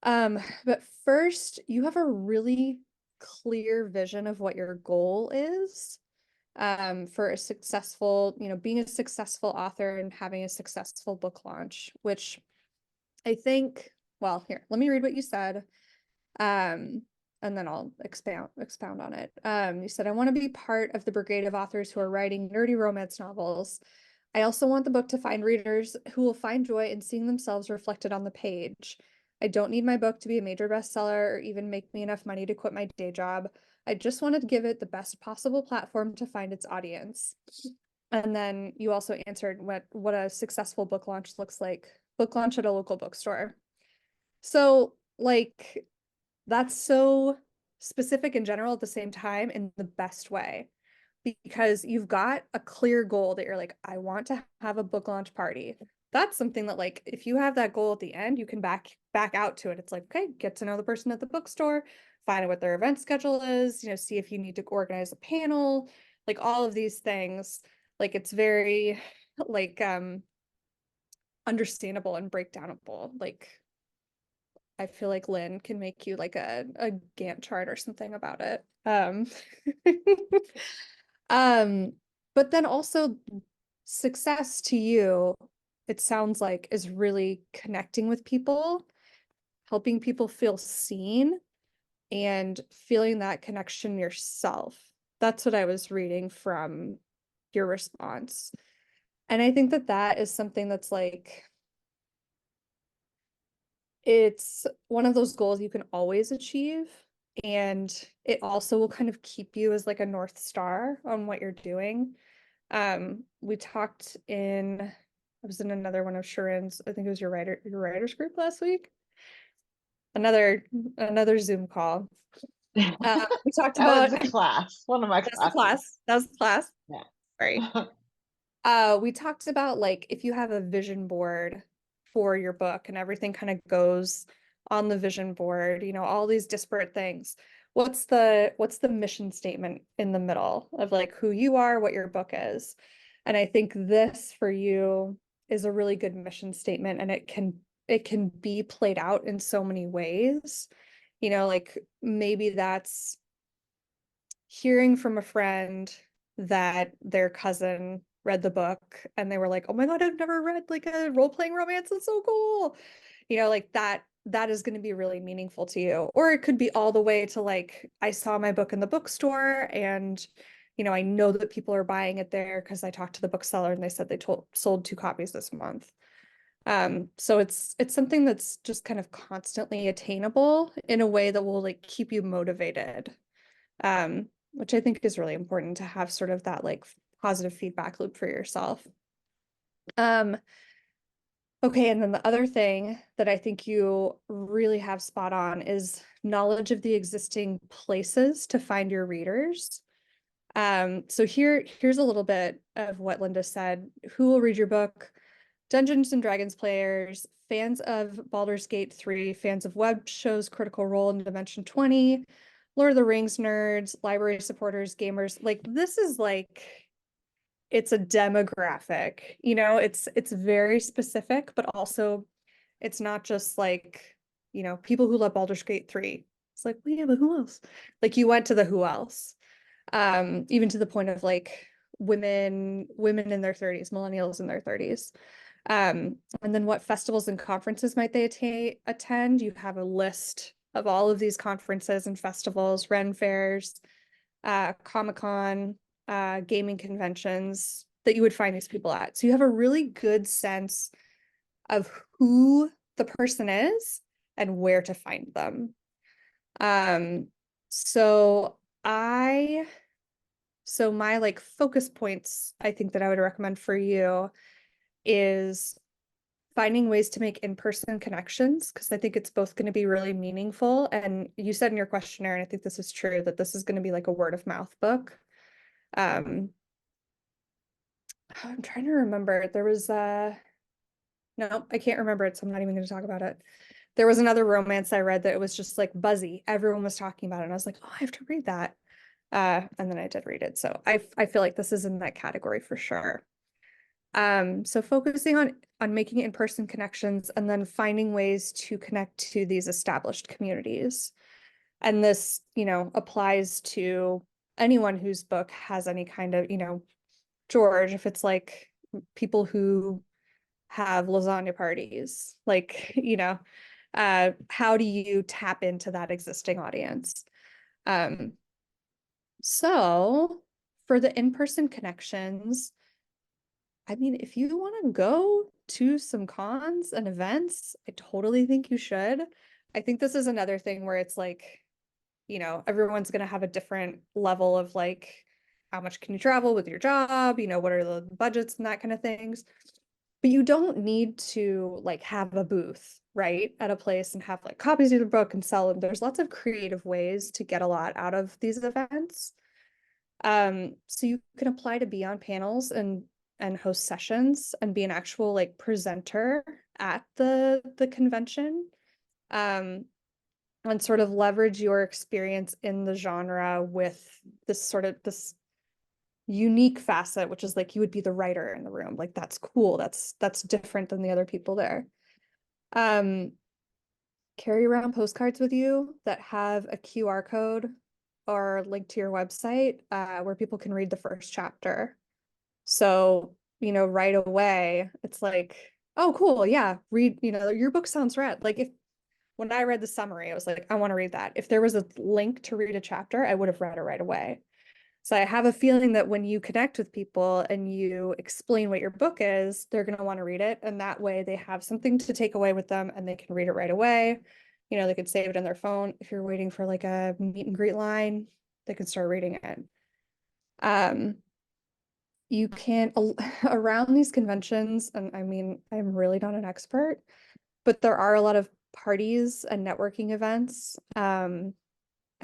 But first, you have a really clear vision of what your goal is for a successful, being a successful author and having a successful book launch, which I think, well, here, let me read what you said. And then I'll expound on it. You said, I want to be part of the brigade of authors who are writing nerdy romance novels. I also want the book to find readers who will find joy in seeing themselves reflected on the page. I don't need my book to be a major bestseller or even make me enough money to quit my day job. I just wanted to give it the best possible platform to find its audience. And then you also answered what a successful book launch looks like. Book launch at a local bookstore. So like, that's so specific and general at the same time in the best way, because you've got a clear goal that you're like, I want to have a book launch party. That's something that like, if you have that goal at the end, you can back out to it. It's like, okay, get to know the person at the bookstore, find out what their event schedule is, see if you need to organize a panel, like all of these things. Like it's very like understandable and breakdownable. Like I feel like Lynn can make you like a Gantt chart or something about it. But then also success to you, it sounds like, is really connecting with people, helping people feel seen, and feeling that connection yourself. That's what I was reading from your response. And I think that is something that's like, it's one of those goals you can always achieve, and it also will kind of keep you as like a North Star on what you're doing. We talked I was in another one of Shirin's, I think it was your writers group last week. Another Zoom call. We talked That about was a class, one of my classes. That was the class. Yeah. Sorry. We talked about like if you have a vision board for your book and everything kind of goes on the vision board, all these disparate things. What's the mission statement in the middle of like who you are, what your book is? And I think this for you is a really good mission statement, and it can be played out in so many ways. Like maybe that's hearing from a friend that their cousin read the book and they were like, oh my God, I've never read like a role-playing romance. It's so cool. You know, like that is going to be really meaningful to you. Or it could be all the way to like, I saw my book in the bookstore and, you know, I know that people are buying it there because I talked to the bookseller and they said they sold 2 copies this month. So it's something that's just kind of constantly attainable in a way that will like keep you motivated. Which I think is really important to have sort of that like positive feedback loop for yourself. Okay, and then the other thing that I think you really have spot on is knowledge of the existing places to find your readers. So here's a little bit of what Linda said. Who will read your book? Dungeons and Dragons players, fans of Baldur's Gate 3, fans of web shows Critical Role and Dimension 20, Lord of the Rings nerds, library supporters, gamers. Like this is like, it's a demographic, you know, it's very specific, but also it's not just like, you know, people who love Baldur's Gate 3. It's like, well, yeah, but who else? Like you went to the who else. Even to the point of like women in their 30s, millennials in their 30s. And then what festivals and conferences might they attend? You have a list of all of these conferences and festivals, Ren fairs, Comic-Con, gaming conventions that you would find these people at. So you have a really good sense of who the person is and where to find them. So my like focus points, I think that I would recommend for you is finding ways to make in-person connections, because I think it's both going to be really meaningful. And you said in your questionnaire, and I think this is true, that this is going to be like a word of mouth book. I'm trying to remember. There was no, I can't remember it, so I'm not even going to talk about it. There was another romance I read that it was just like buzzy. Everyone was talking about it, and I was like, oh, I have to read that. And then I did read it. So I feel like this is in that category for sure. So focusing on making in-person connections and then finding ways to connect to these established communities. And this, you know, applies to anyone whose book has any kind of, you know, George, if it's like people who have lasagna parties, like, you know, how do you tap into that existing audience? So for the in-person connections, I mean, if you want to go to some cons and events, I totally think you should. I think this is another thing where it's like, you know, everyone's going to have a different level of like, how much can you travel with your job? You know, what are the budgets and that kind of things. But you don't need to like have a booth, right, at a place and have like copies of the book and sell them. There's lots of creative ways to get a lot out of these events. So you can apply to be on panels and host sessions and be an actual like presenter at the convention, and sort of leverage your experience in the genre with this unique facet, which is like you would be the writer in the room. Like that's cool. That's different than the other people there. Carry around postcards with you that have a QR code or link to your website, where people can read the first chapter. So, you know, right away, it's like, oh, cool. Yeah. Read, you know, your book sounds rad. Like when I read the summary, I was like, I want to read that. If there was a link to read a chapter, I would have read it right away. So I have a feeling that when you connect with people and you explain what your book is, they're going to want to read it. And that way they have something to take away with them and they can read it right away. You know, they could save it in their phone. If you're waiting for like a meet and greet line, they can start reading it. You can, around these conventions, and I mean, I'm really not an expert, but there are a lot of parties and networking events. And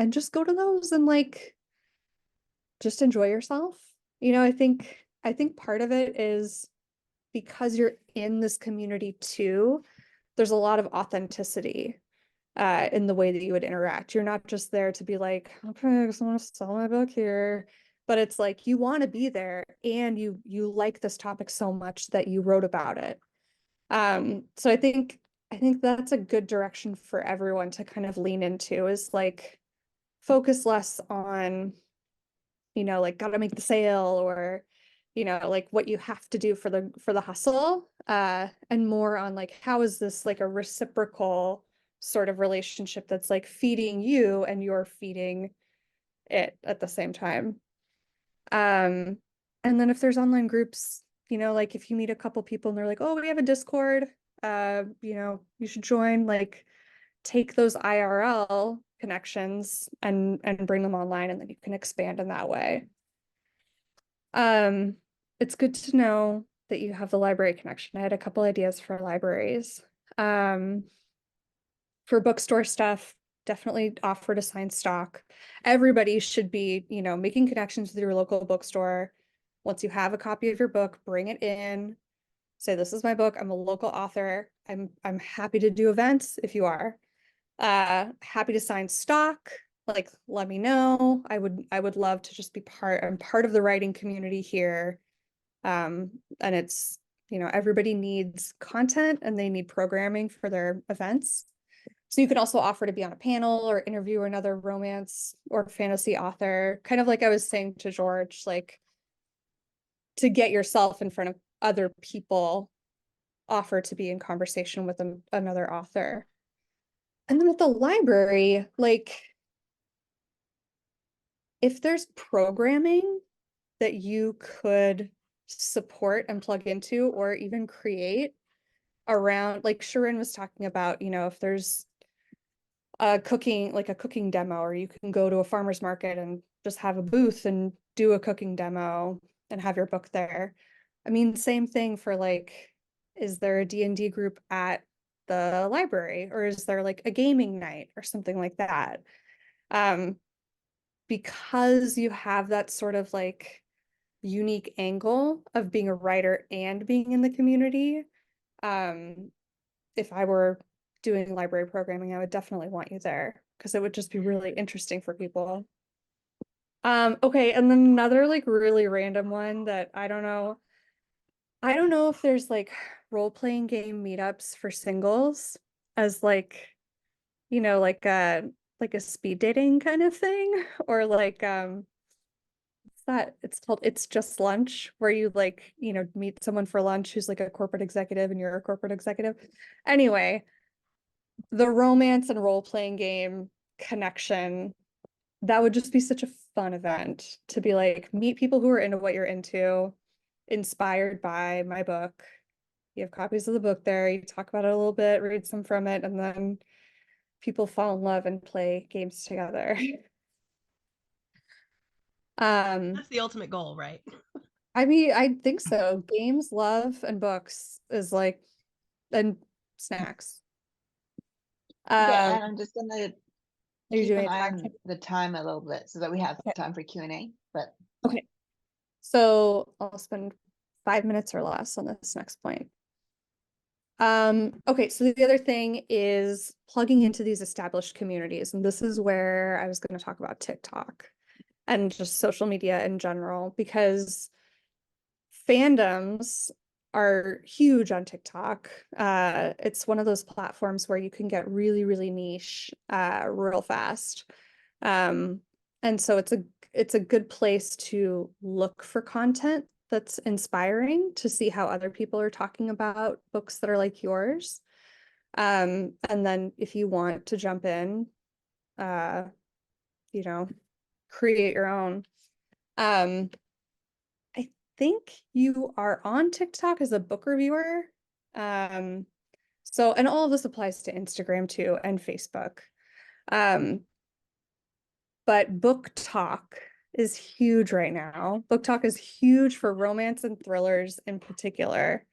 just go to those and like, just enjoy yourself. You know, I think part of it is because you're in this community too, there's a lot of authenticity in the way that you would interact. You're not just there to be like, okay, I just want to sell my book here. But it's like you want to be there and you like this topic so much that you wrote about it. So I think that's a good direction for everyone to kind of lean into, is like focus less on like gotta make the sale, or like what you have to do for the hustle, and more on like how is this like a reciprocal sort of relationship that's like feeding you and you're feeding it at the same time. And then if there's online groups, like if you meet a couple people and they're like, oh, we have a Discord, you should join, like take those IRL connections and bring them online, and then you can expand in that way. It's good to know that you have the library connection. I had a couple ideas for libraries. For bookstore stuff, definitely offer to sign stock. Everybody should be, making connections with your local bookstore. Once you have a copy of your book, bring it in. Say, this is my book. I'm a local author. I'm happy to do events if you are. Happy to sign stock. Like, let me know. I would love to just be I'm part of the writing community here. And it's, everybody needs content and they need programming for their events. So you can also offer to be on a panel or interview another romance or fantasy author, kind of like I was saying to George, like to get yourself in front of other people, offer to be in conversation with another author. And then with the library, like if there's programming that you could support and plug into or even create around, like Shirin was talking about, if there's a cooking demo, or you can go to a farmer's market and just have a booth and do a cooking demo and have your book there. I mean, same thing for like, is there a D&D group at the library, or is there like a gaming night or something like that? Because you have that sort of like unique angle of being a writer and being in the community. If I were doing library programming, I would definitely want you there because it would just be really interesting for people. Okay, and then another like really random one that I don't know if there's like role-playing game meetups for singles as like, like a speed dating kind of thing, or like it's called It's Just Lunch, where you like, meet someone for lunch who's like a corporate executive and you're a corporate executive. Anyway, the romance and role-playing game connection, that would just be such a fun event to be like, meet people who are into what you're into, inspired by my book. You have copies of the book there, you talk about it a little bit, read some from it, and then people fall in love and play games together. That's the ultimate goal, right? I mean, I think so. Games, love, and books is like, and snacks. Okay, and I'm just gonna Are you keep doing an eye it? on the time a little bit so that we have Okay. time for Q&A, but Okay. So I'll spend 5 minutes or less on this next point. Okay, so the other thing is plugging into these established communities. And this is where I was going to talk about TikTok and just social media in general, because fandoms are huge on TikTok. It's one of those platforms where you can get really, really niche real fast. And so it's a good place to look for content that's inspiring, to see how other people are talking about books that are like yours. And then if you want to jump in, create your own. I think you are on TikTok as a book reviewer. And all of this applies to Instagram too, and Facebook. But Book Talk is huge right now. Book Talk is huge for romance and thrillers in particular.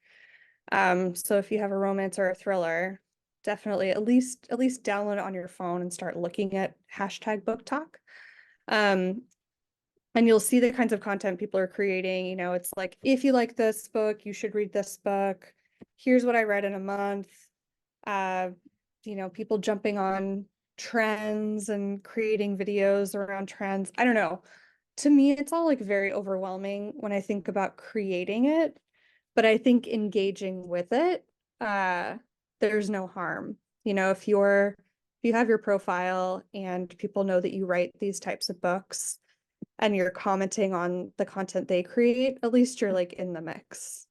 So if you have a romance or a thriller, definitely at least download it on your phone and start looking at hashtag Book Talk. And you'll see the kinds of content people are creating. It's like, if you like this book, you should read this book. Here's what I read in a month. People jumping on trends and creating videos around trends. I don't know. To me, it's all like very overwhelming when I think about creating it, but I think engaging with it, there's no harm. If you have your profile and people know that you write these types of books, and you're commenting on the content they create, at least you're like in the mix.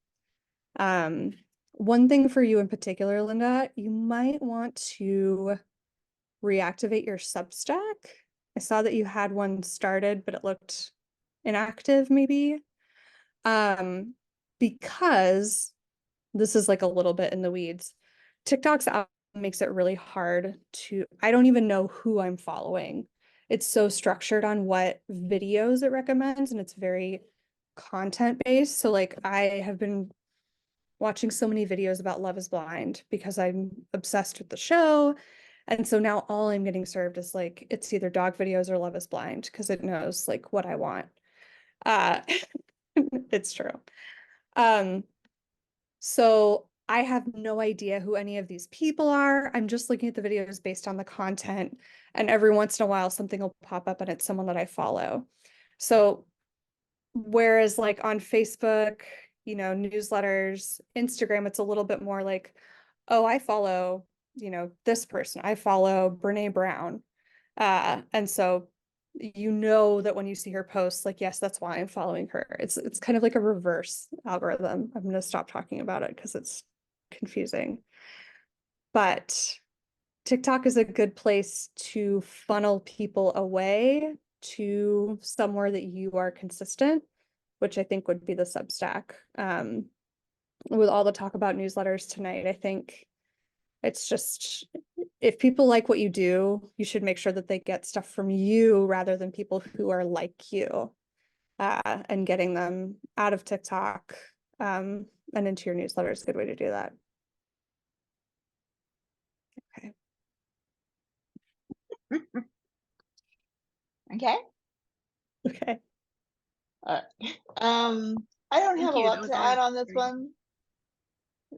One thing for you in particular, Linda, you might want to reactivate your Substack. I saw that you had one started, but it looked inactive maybe. Because this is like a little bit in the weeds. TikTok's algorithm makes it really hard to, I don't even know who I'm following. It's so structured on what videos it recommends, and it's very content based. So like I have been watching so many videos about Love is Blind because I'm obsessed with the show. And so now all I'm getting served is like, it's either dog videos or Love is Blind because it knows like what I want. It's true. So I have no idea who any of these people are. I'm just looking at the videos based on the content. And every once in a while, something will pop up and it's someone that I follow. So whereas like on Facebook, you know, newsletters, Instagram, it's a little bit more like, oh, I follow, you know, this person. I follow Brene Brown. And so you know that when you see her post, like, yes, that's why I'm following her. It's kind of like a reverse algorithm. I'm going to stop talking about it because it's confusing. But TikTok is a good place to funnel people away to somewhere that you are consistent, which I think would be the Substack. With all the talk about newsletters tonight, I think it's just, if people like what you do, you should make sure that they get stuff from you rather than people who are like you, and getting them out of TikTok and into your newsletter is a good way to do that. Okay. Okay. Okay. I don't have a you. That lot was to all add on this great. one.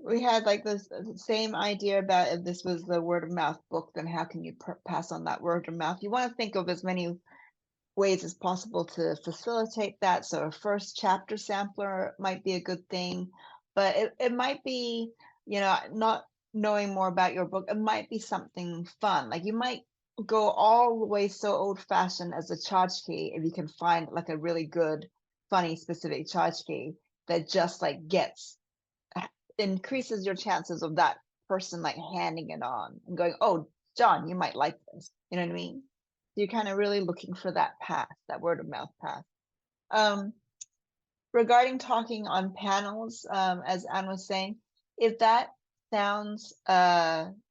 We had like this same idea about if this was the word of mouth book, then how can you pass on that word of mouth? You want to think of as many ways as possible to facilitate that. So a first chapter sampler might be a good thing, but it might be, you know, not knowing more about your book, it might be something fun. Like you might go all the way so old fashioned as a charge key if you can find like a really good, funny, specific charge key that just like increases your chances of that person like handing it on and going, oh, John, you might like this. You know what I mean? You're kind of really looking for that path, that word of mouth path. Regarding talking on panels, as Anne was saying, if that sounds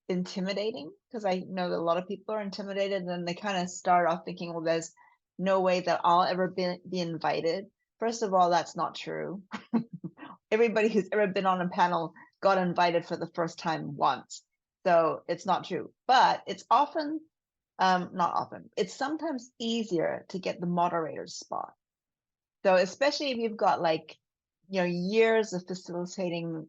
intimidating, because I know that a lot of people are intimidated, then they kind of start off thinking, well, there's no way that I'll ever be invited. First of all, that's not true. Everybody who's ever been on a panel got invited for the first time once. So it's not true. But it's often, not often, it's sometimes easier to get the moderator's spot. So especially if you've got like, you know, years of facilitating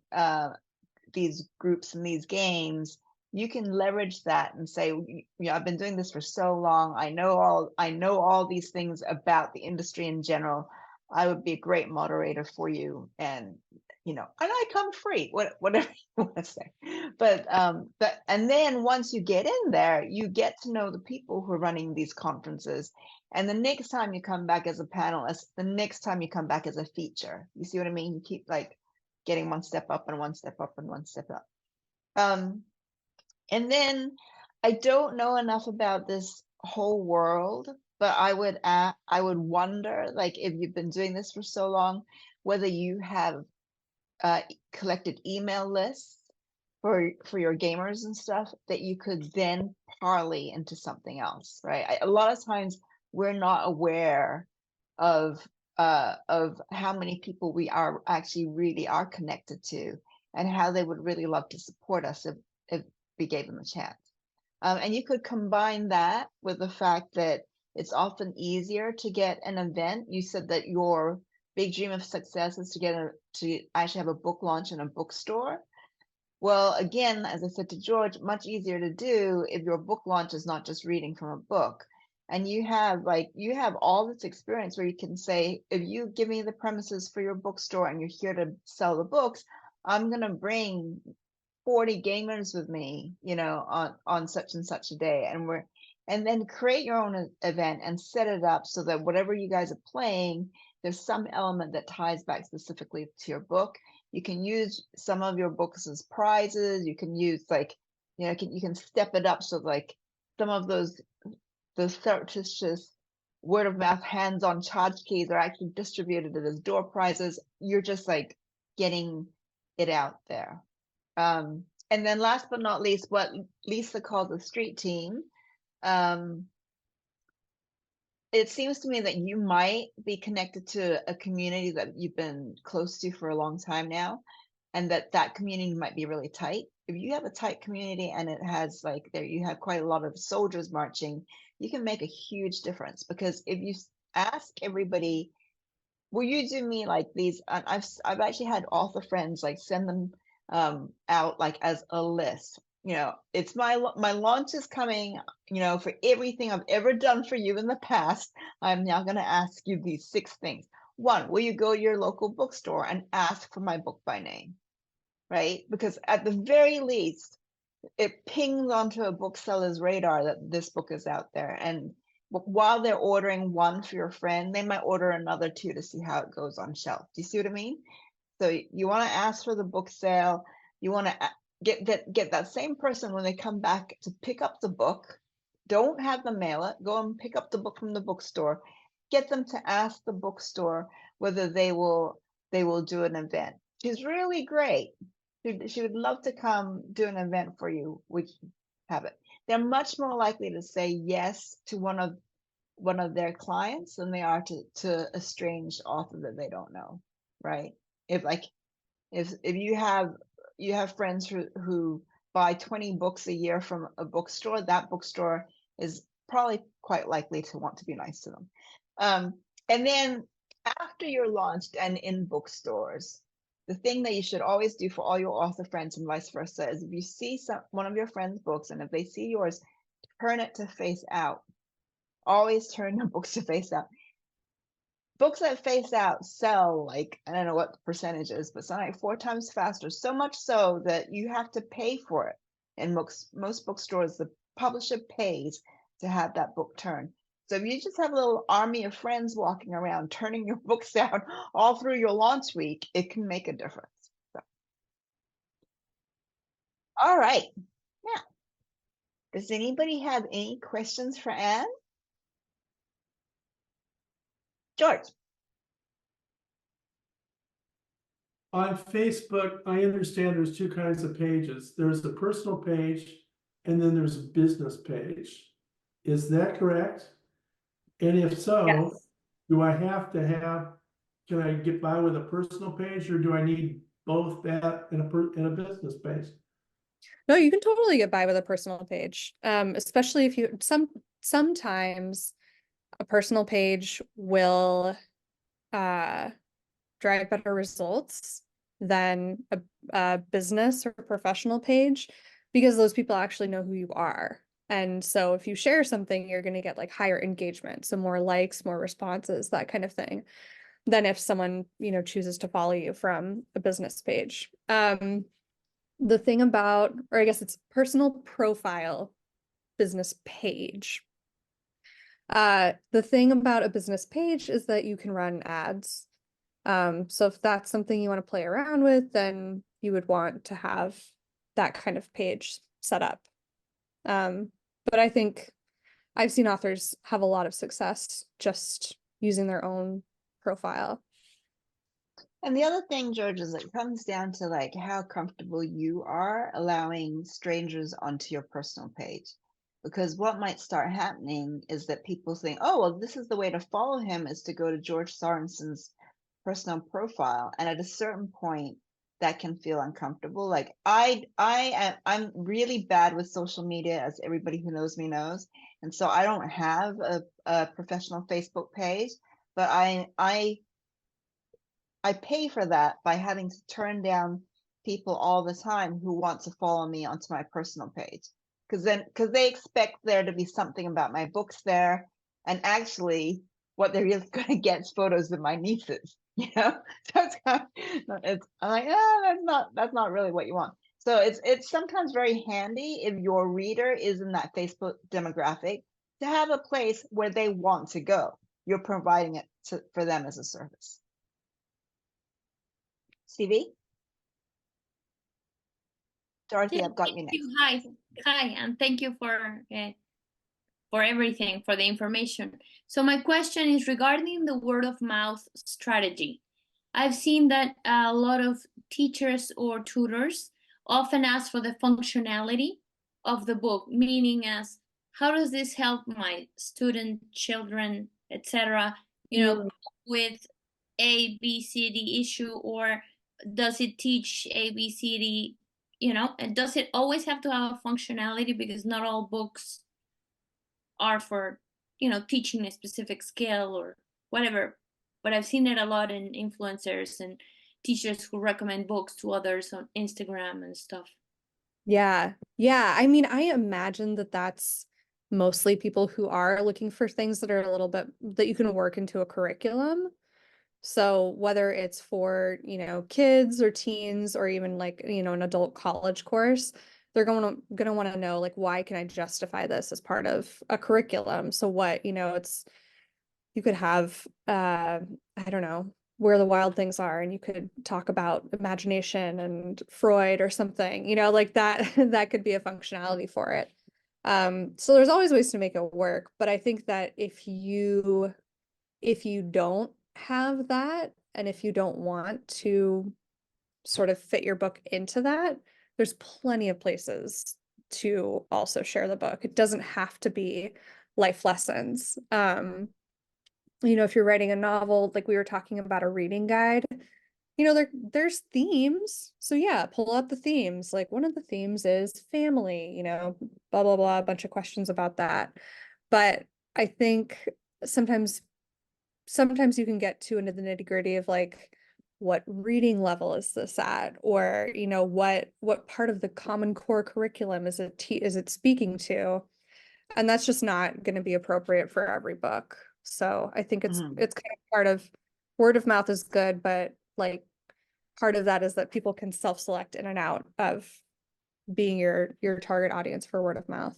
these groups and these games, you can leverage that and say, you know, I've been doing this for so long. I know all these things about the industry in general. I would be a great moderator for you, and you know, and I come free, whatever you want to say. But and then once you get in there, you get to know the people who are running these conferences. And the next time you come back as a panelist, the next time you come back as a feature, you see what I mean? You keep like getting one step up and one step up and one step up. And then I don't know enough about this whole world, but I would wonder, like, if you've been doing this for so long, whether you have collected email lists for your gamers and stuff that you could then parlay into something else, right? A lot of times we're not aware of how many people we are actually really are connected to, and how they would really love to support us if we gave them a chance. And you could combine that with the fact that it's often easier to get an event. You said that your big dream of success is to actually have a book launch in a bookstore. Well, again, as I said to George, much easier to do if your book launch is not just reading from a book. And you have all this experience where you can say, if you give me the premises for your bookstore and you're here to sell the books, I'm going to bring 40 gamers with me, you know, on such and such a day. And and then create your own event and set it up so that whatever you guys are playing, there's some element that ties back specifically to your book. You can use some of your books as prizes. You can use like, you can step it up so like some of those surreptitious word of mouth hands-on charge keys are actually distributed as door prizes. You're just like getting it out there. And then last but not least, what Lisa called the street team. It seems to me that you might be connected to a community that you've been close to for a long time now, and that community might be really tight. If you have a tight community and it has like you have quite a lot of soldiers marching, you can make a huge difference. Because if you ask everybody, will you do me like these? And I've actually had author friends like send them out like as a list. It's my launch is coming, for everything I've ever done for you in the past. I'm now going to ask you these 6 things. 1, will you go to your local bookstore and ask for my book by name? Right? Because at the very least, it pings onto a bookseller's radar that this book is out there. And while they're ordering 1 for your friend, they might order another 2 to see how it goes on shelf. Do you see what I mean? So you want to ask for the book sale. You want to get that same person when they come back to pick up the book. Don't have them mail it. Go and pick up the book from the bookstore. Get them to ask the bookstore whether they will do an event. She's really great. She would love to come do an event for you. Which have it. They're much more likely to say yes to one of their clients than they are to a strange author that they don't know, right? If you have friends who buy 20 books a year from a bookstore, that bookstore is probably quite likely to want to be nice to them. And then after you're launched and in bookstores, the thing that you should always do for all your author friends and vice versa is if you see one of your friends' books and if they see yours, turn it to face out. Always turn your books to face out. Books that face out sell like, I don't know what the percentage is, but something like 4 times faster. So much so that you have to pay for it. In most bookstores, the publisher pays to have that book turned. So if you just have a little army of friends walking around turning your books out all through your launch week, it can make a difference. So. All right. Now, does anybody have any questions for Anne? George. On Facebook, I understand there's 2 kinds of pages. There's the personal page and then there's a business page. Is that correct? And if so, Yes. do I have to have, can I get by with a personal page or do I need both that and a business page? No, you can totally get by with a personal page. Especially if you sometimes a personal page will drive better results than a business or professional page because those people actually know who you are. And so if you share something, you're going to get like higher engagement, so more likes, more responses, that kind of thing, than if someone, chooses to follow you from a business page. The thing about, or I guess it's personal profile business page. The thing about a business page is that you can run ads. So if that's something you want to play around with, then you would want to have that kind of page set up. But I think I've seen authors have a lot of success just using their own profile. And the other thing, George, is it comes down to like how comfortable you are allowing strangers onto your personal page. Because what might start happening is that people think, oh, well, this is the way to follow him is to go to George Sorensen's personal profile. And at a certain point, that can feel uncomfortable. Like I'm really bad with social media, as everybody who knows me knows. And so I don't have a professional Facebook page, but I pay for that by having to turn down people all the time who want to follow me onto my personal page. Because they expect there to be something about my books there. And actually what they're really going to get is photos of my nieces, So it's I'm like, that's not really what you want. So it's sometimes very handy if your reader is in that Facebook demographic to have a place where they want to go. You're providing it for them as a service. Stevie? Dorothy, Yeah, I've got thank you next. you. Hi, and thank you for everything, for the information. So my question is regarding the word of mouth strategy. I've seen that a lot of teachers or tutors often ask for the functionality of the book, meaning as how does this help my student, children, etc., with A, B, C, D issue, or does it teach A, B, C, D, and does it always have to have a functionality, because not all books are for, teaching a specific skill or whatever. But I've seen it a lot in influencers and teachers who recommend books to others on Instagram and stuff. Yeah. Yeah. I mean, I imagine that that's mostly people who are looking for things that are a little bit that you can work into a curriculum. So whether it's for, kids or teens or even like, an adult college course, they're going to want to know, like, why can I justify this as part of a curriculum? So what, you could have, I don't know, Where the Wild Things Are, and you could talk about imagination and Freud or something, like that, that could be a functionality for it. So there's always ways to make it work. But I think that if you don't have that, and if you don't want to sort of fit your book into that, there's plenty of places to also share the book. It doesn't have to be life lessons. If you're writing a novel, like we were talking about a reading guide, there's themes. So yeah, pull out the themes. Like one of the themes is family, blah, blah, blah, a bunch of questions about that. But I think sometimes you can get too into the nitty-gritty of like, what reading level is this at? Or, what part of the Common Core curriculum is it speaking to? And that's just not going to be appropriate for every book. So I think it's kind of part of word of mouth is good, but like part of that is that people can self-select in and out of being your target audience for word of mouth.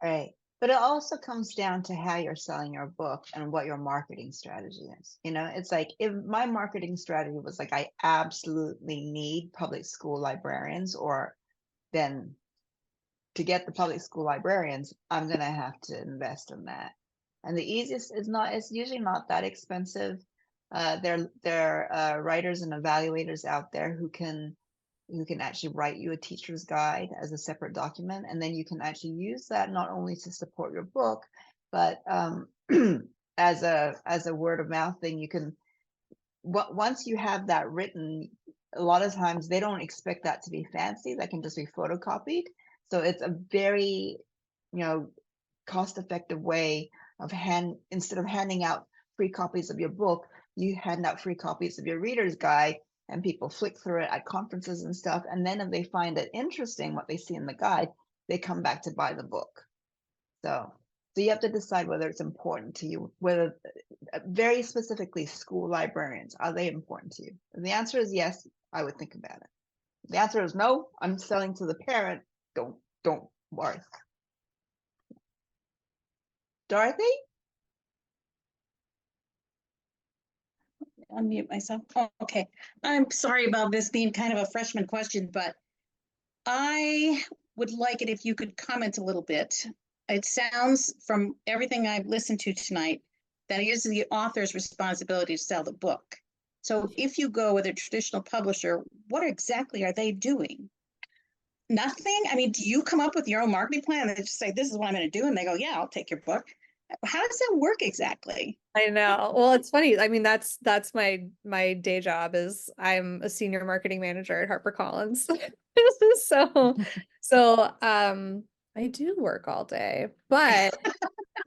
Right. But it also comes down to how you're selling your book and what your marketing strategy is. It's like if my marketing strategy was like, I absolutely need public school librarians, or then to get the public school librarians, I'm going to have to invest in that. And the easiest it's usually not that expensive. There are writers and evaluators out there who can actually write you a teacher's guide as a separate document, and then you can actually use that not only to support your book, but as a word of mouth thing. You can, once you have that written, a lot of times they don't expect that to be fancy. That can just be photocopied. So it's a very, cost-effective way of instead of handing out free copies of your book, you hand out free copies of your reader's guide, and people flick through it at conferences and stuff. And then if they find it interesting, what they see in the guide, they come back to buy the book. So you have to decide whether it's important to you, whether very specifically school librarians, are they important to you? If the answer is yes, I would think about it. If the answer is no, I'm selling to the parent, don't worry. Dorothy? Unmute myself. Oh, okay. I'm sorry about this being kind of a freshman question, but I would like it if you could comment a little bit. It sounds from everything I've listened to tonight that it is the author's responsibility to sell the book. So if you go with a traditional publisher, what exactly are they doing? Nothing? I mean, do you come up with your own marketing plan and just say, this is what I'm going to do? And they go, yeah, I'll take your book. How does that work exactly? I know. Well, it's funny. I mean, that's my day job is I'm a senior marketing manager at HarperCollins. So I do work all day, but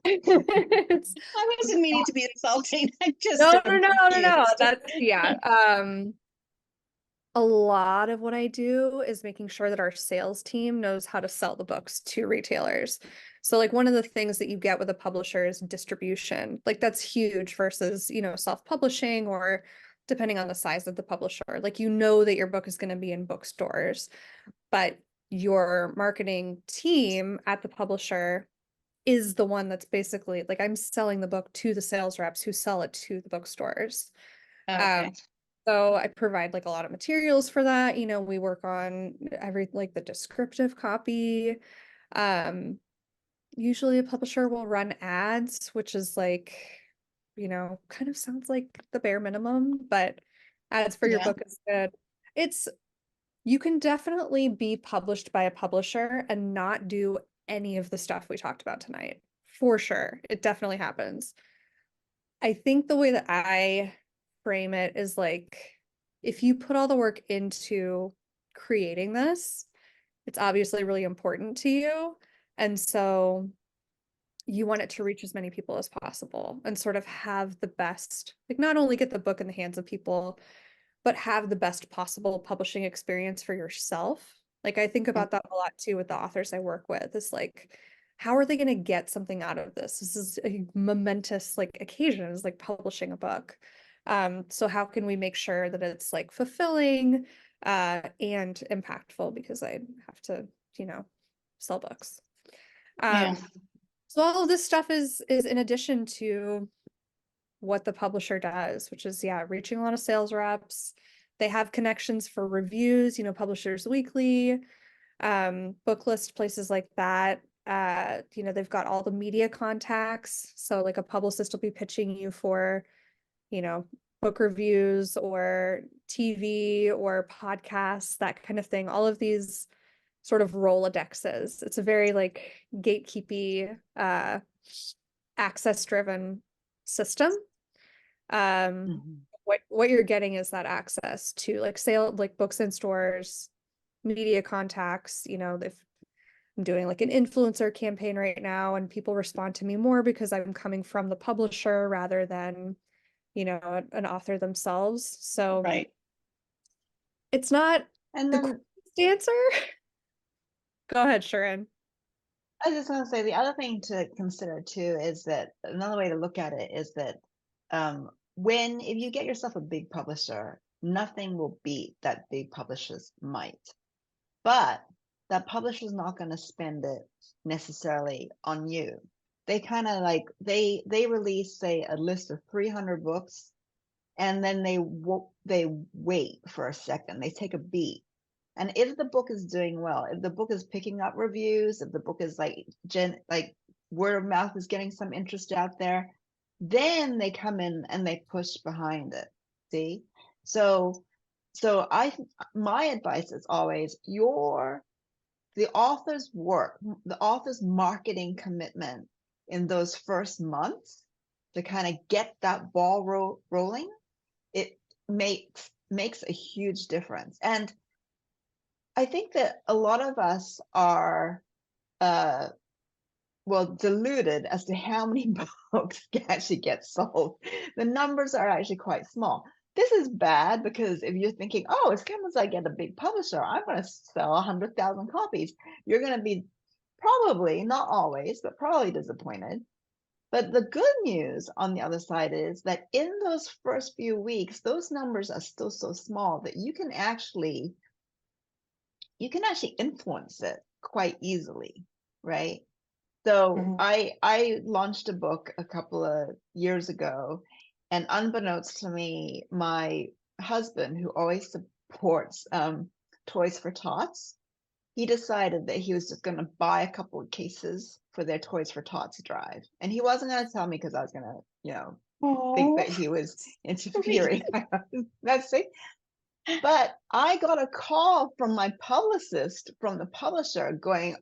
it's I wasn't meaning to be insulting. I just no. That's yeah. A lot of what I do is making sure that our sales team knows how to sell the books to retailers. So like one of the things that you get with a publisher is distribution. Like that's huge versus, self-publishing, or depending on the size of the publisher. Like that your book is going to be in bookstores, but your marketing team at the publisher is the one that's basically like I'm selling the book to the sales reps who sell it to the bookstores. Okay. So I provide like a lot of materials for that. You know, we work on like the descriptive copy. Usually a publisher will run ads, which is like, you know, kind of sounds like the bare minimum, but ads for your Yeah. book is good. You can definitely be published by a publisher and not do any of the stuff we talked about tonight. For sure. It definitely happens. I think the way that I frame it is like, if you put all the work into creating this, it's obviously really important to you. And so you want it to reach as many people as possible and sort of have the best, like not only get the book in the hands of people, but have the best possible publishing experience for yourself. Like I think about that a lot too with the authors I work with. It's like, how are they going to get something out of this? This is a momentous like occasion, is like publishing a book. So how can we make sure that it's like fulfilling and impactful, because I have to, you know, sell books. Yeah. So all of this stuff is in addition to what the publisher does, which is, yeah, reaching a lot of sales reps. They have connections for reviews, you know, Publishers Weekly, book list, places like that. You know, they've got all the media contacts. So like a publicist will be pitching you for, you know, book reviews or TV or podcasts, that kind of thing. All of these sort of Rolodexes. It's a very like gatekeepy, access driven system. What you're getting is that access to like sale, like books in stores, media contacts. You know, if I'm doing like an influencer campaign right now and people respond to me more because I'm coming from the publisher rather than, you know, an author themselves. So Right. it's not And the then quickest answer. Go ahead, Shirin. I just want to say the other thing to consider too is that another way to look at it is that if you get yourself a big publisher, nothing will beat that big publisher's might. But that publisher's not going to spend it necessarily on you. They kind of like they release, say, a list of 300 books, and then they wait for a second. They take a beat. And if the book is doing well, if the book is picking up reviews, if the book is like word of mouth is getting some interest out there, then they come in and they push behind it. See? So my advice is always the author's work, the author's marketing commitment in those first months to kind of get that ball rolling, it makes a huge difference. And I think that a lot of us are, deluded as to how many books actually get sold. The numbers are actually quite small. This is bad because if you're thinking, oh, as soon as I get a big publisher, I'm going to sell 100,000 copies, you're going to be probably, not always, but probably disappointed. But the good news on the other side is that in those first few weeks, those numbers are still so small that you can actually influence it quite easily, right? So I launched a book a couple of years ago, and unbeknownst to me, my husband, who always supports Toys for Tots, he decided that he was just going to buy a couple of cases for their Toys for Tots drive. And he wasn't going to tell me because I was going to, you know, think that he was interfering. That's it. But I got a call from my publicist, from the publisher, going,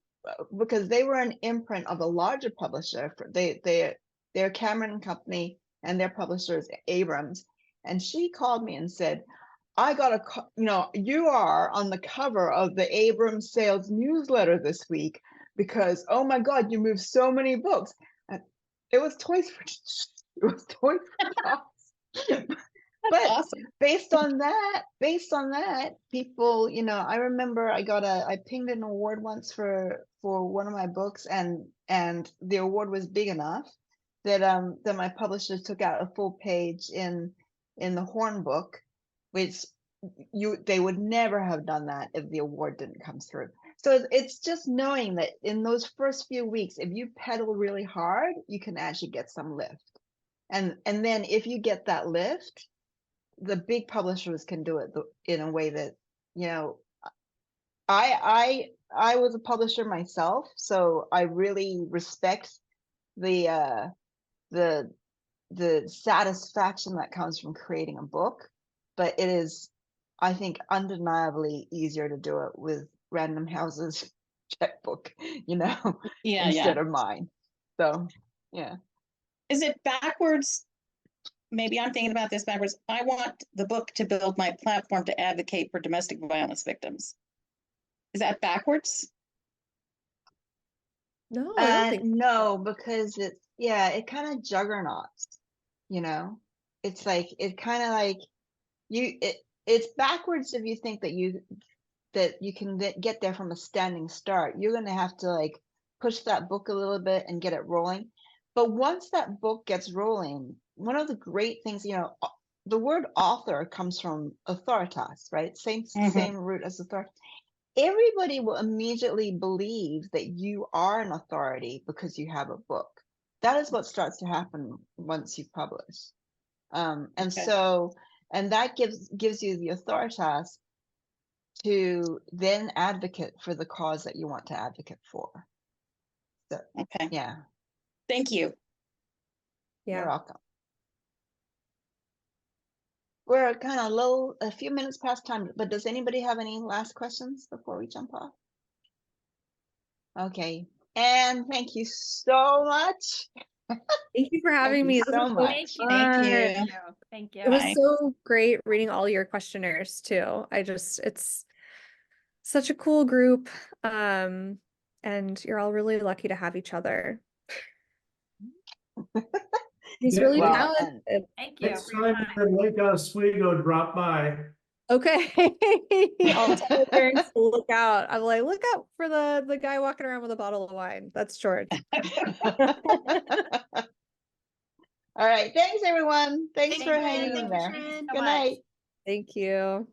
because they were an imprint of a larger publisher. They're Cameron Company, and their publisher is Abrams. And she called me and said, I got a call, you know, you are on the cover of the Abrams sales newsletter this week because, oh my God, you moved so many books. And it was Toys for Tots. But awesome. Based on that, people, you know, I remember I pinged an award once for one of my books, and the award was big enough that my publisher took out a full page in the Horn book, which they would never have done that if the award didn't come through. So it's just knowing that in those first few weeks, if you pedal really hard, you can actually get some lift. And then if you get that lift, the big publishers can do it in a way that, you know, I was a publisher myself, so I really respect the satisfaction that comes from creating a book, but it is, I think, undeniably easier to do it with Random House's checkbook, you know, Yeah, instead yeah. of mine. So, yeah. Is it backwards? Maybe I'm thinking about this backwards. I want the book to build my platform to advocate for domestic violence victims. Is that backwards? No, I don't think. No, because it kind of juggernauts, you know. It's like it kind of like it's backwards if you think that you can get there from a standing start. You're going to have to like push that book a little bit and get it rolling. But once that book gets rolling, one of the great things, you know, the word author comes from authoritas, right? Same root as authority. Everybody will immediately believe that you are an authority because you have a book. That is what starts to happen once you publish. And that gives you the authoritas to then advocate for the cause that you want to advocate for. So, okay. Yeah. Thank you. Yeah. You're welcome. We're kind of a few minutes past time, but does anybody have any last questions before we jump off? Okay. And thank you so much. Thank you for having me. you This so was so much. Thank you. Thank fun. you. Thank you. It was Bye. so great reading all your questionnaires too. It's such a cool group. And you're all really lucky to have each other. He's Yeah, really well, talented. Thank you Next for your time time. you're in Lake Oswego, drop by. Okay. I'll tell my parents to look out. I'm like, look out for the guy walking around with a bottle of wine. That's George. All right. Thanks, everyone. Thanks Thank for you. hanging in Thank you, there. Shirin. So Good much. night. Thank you.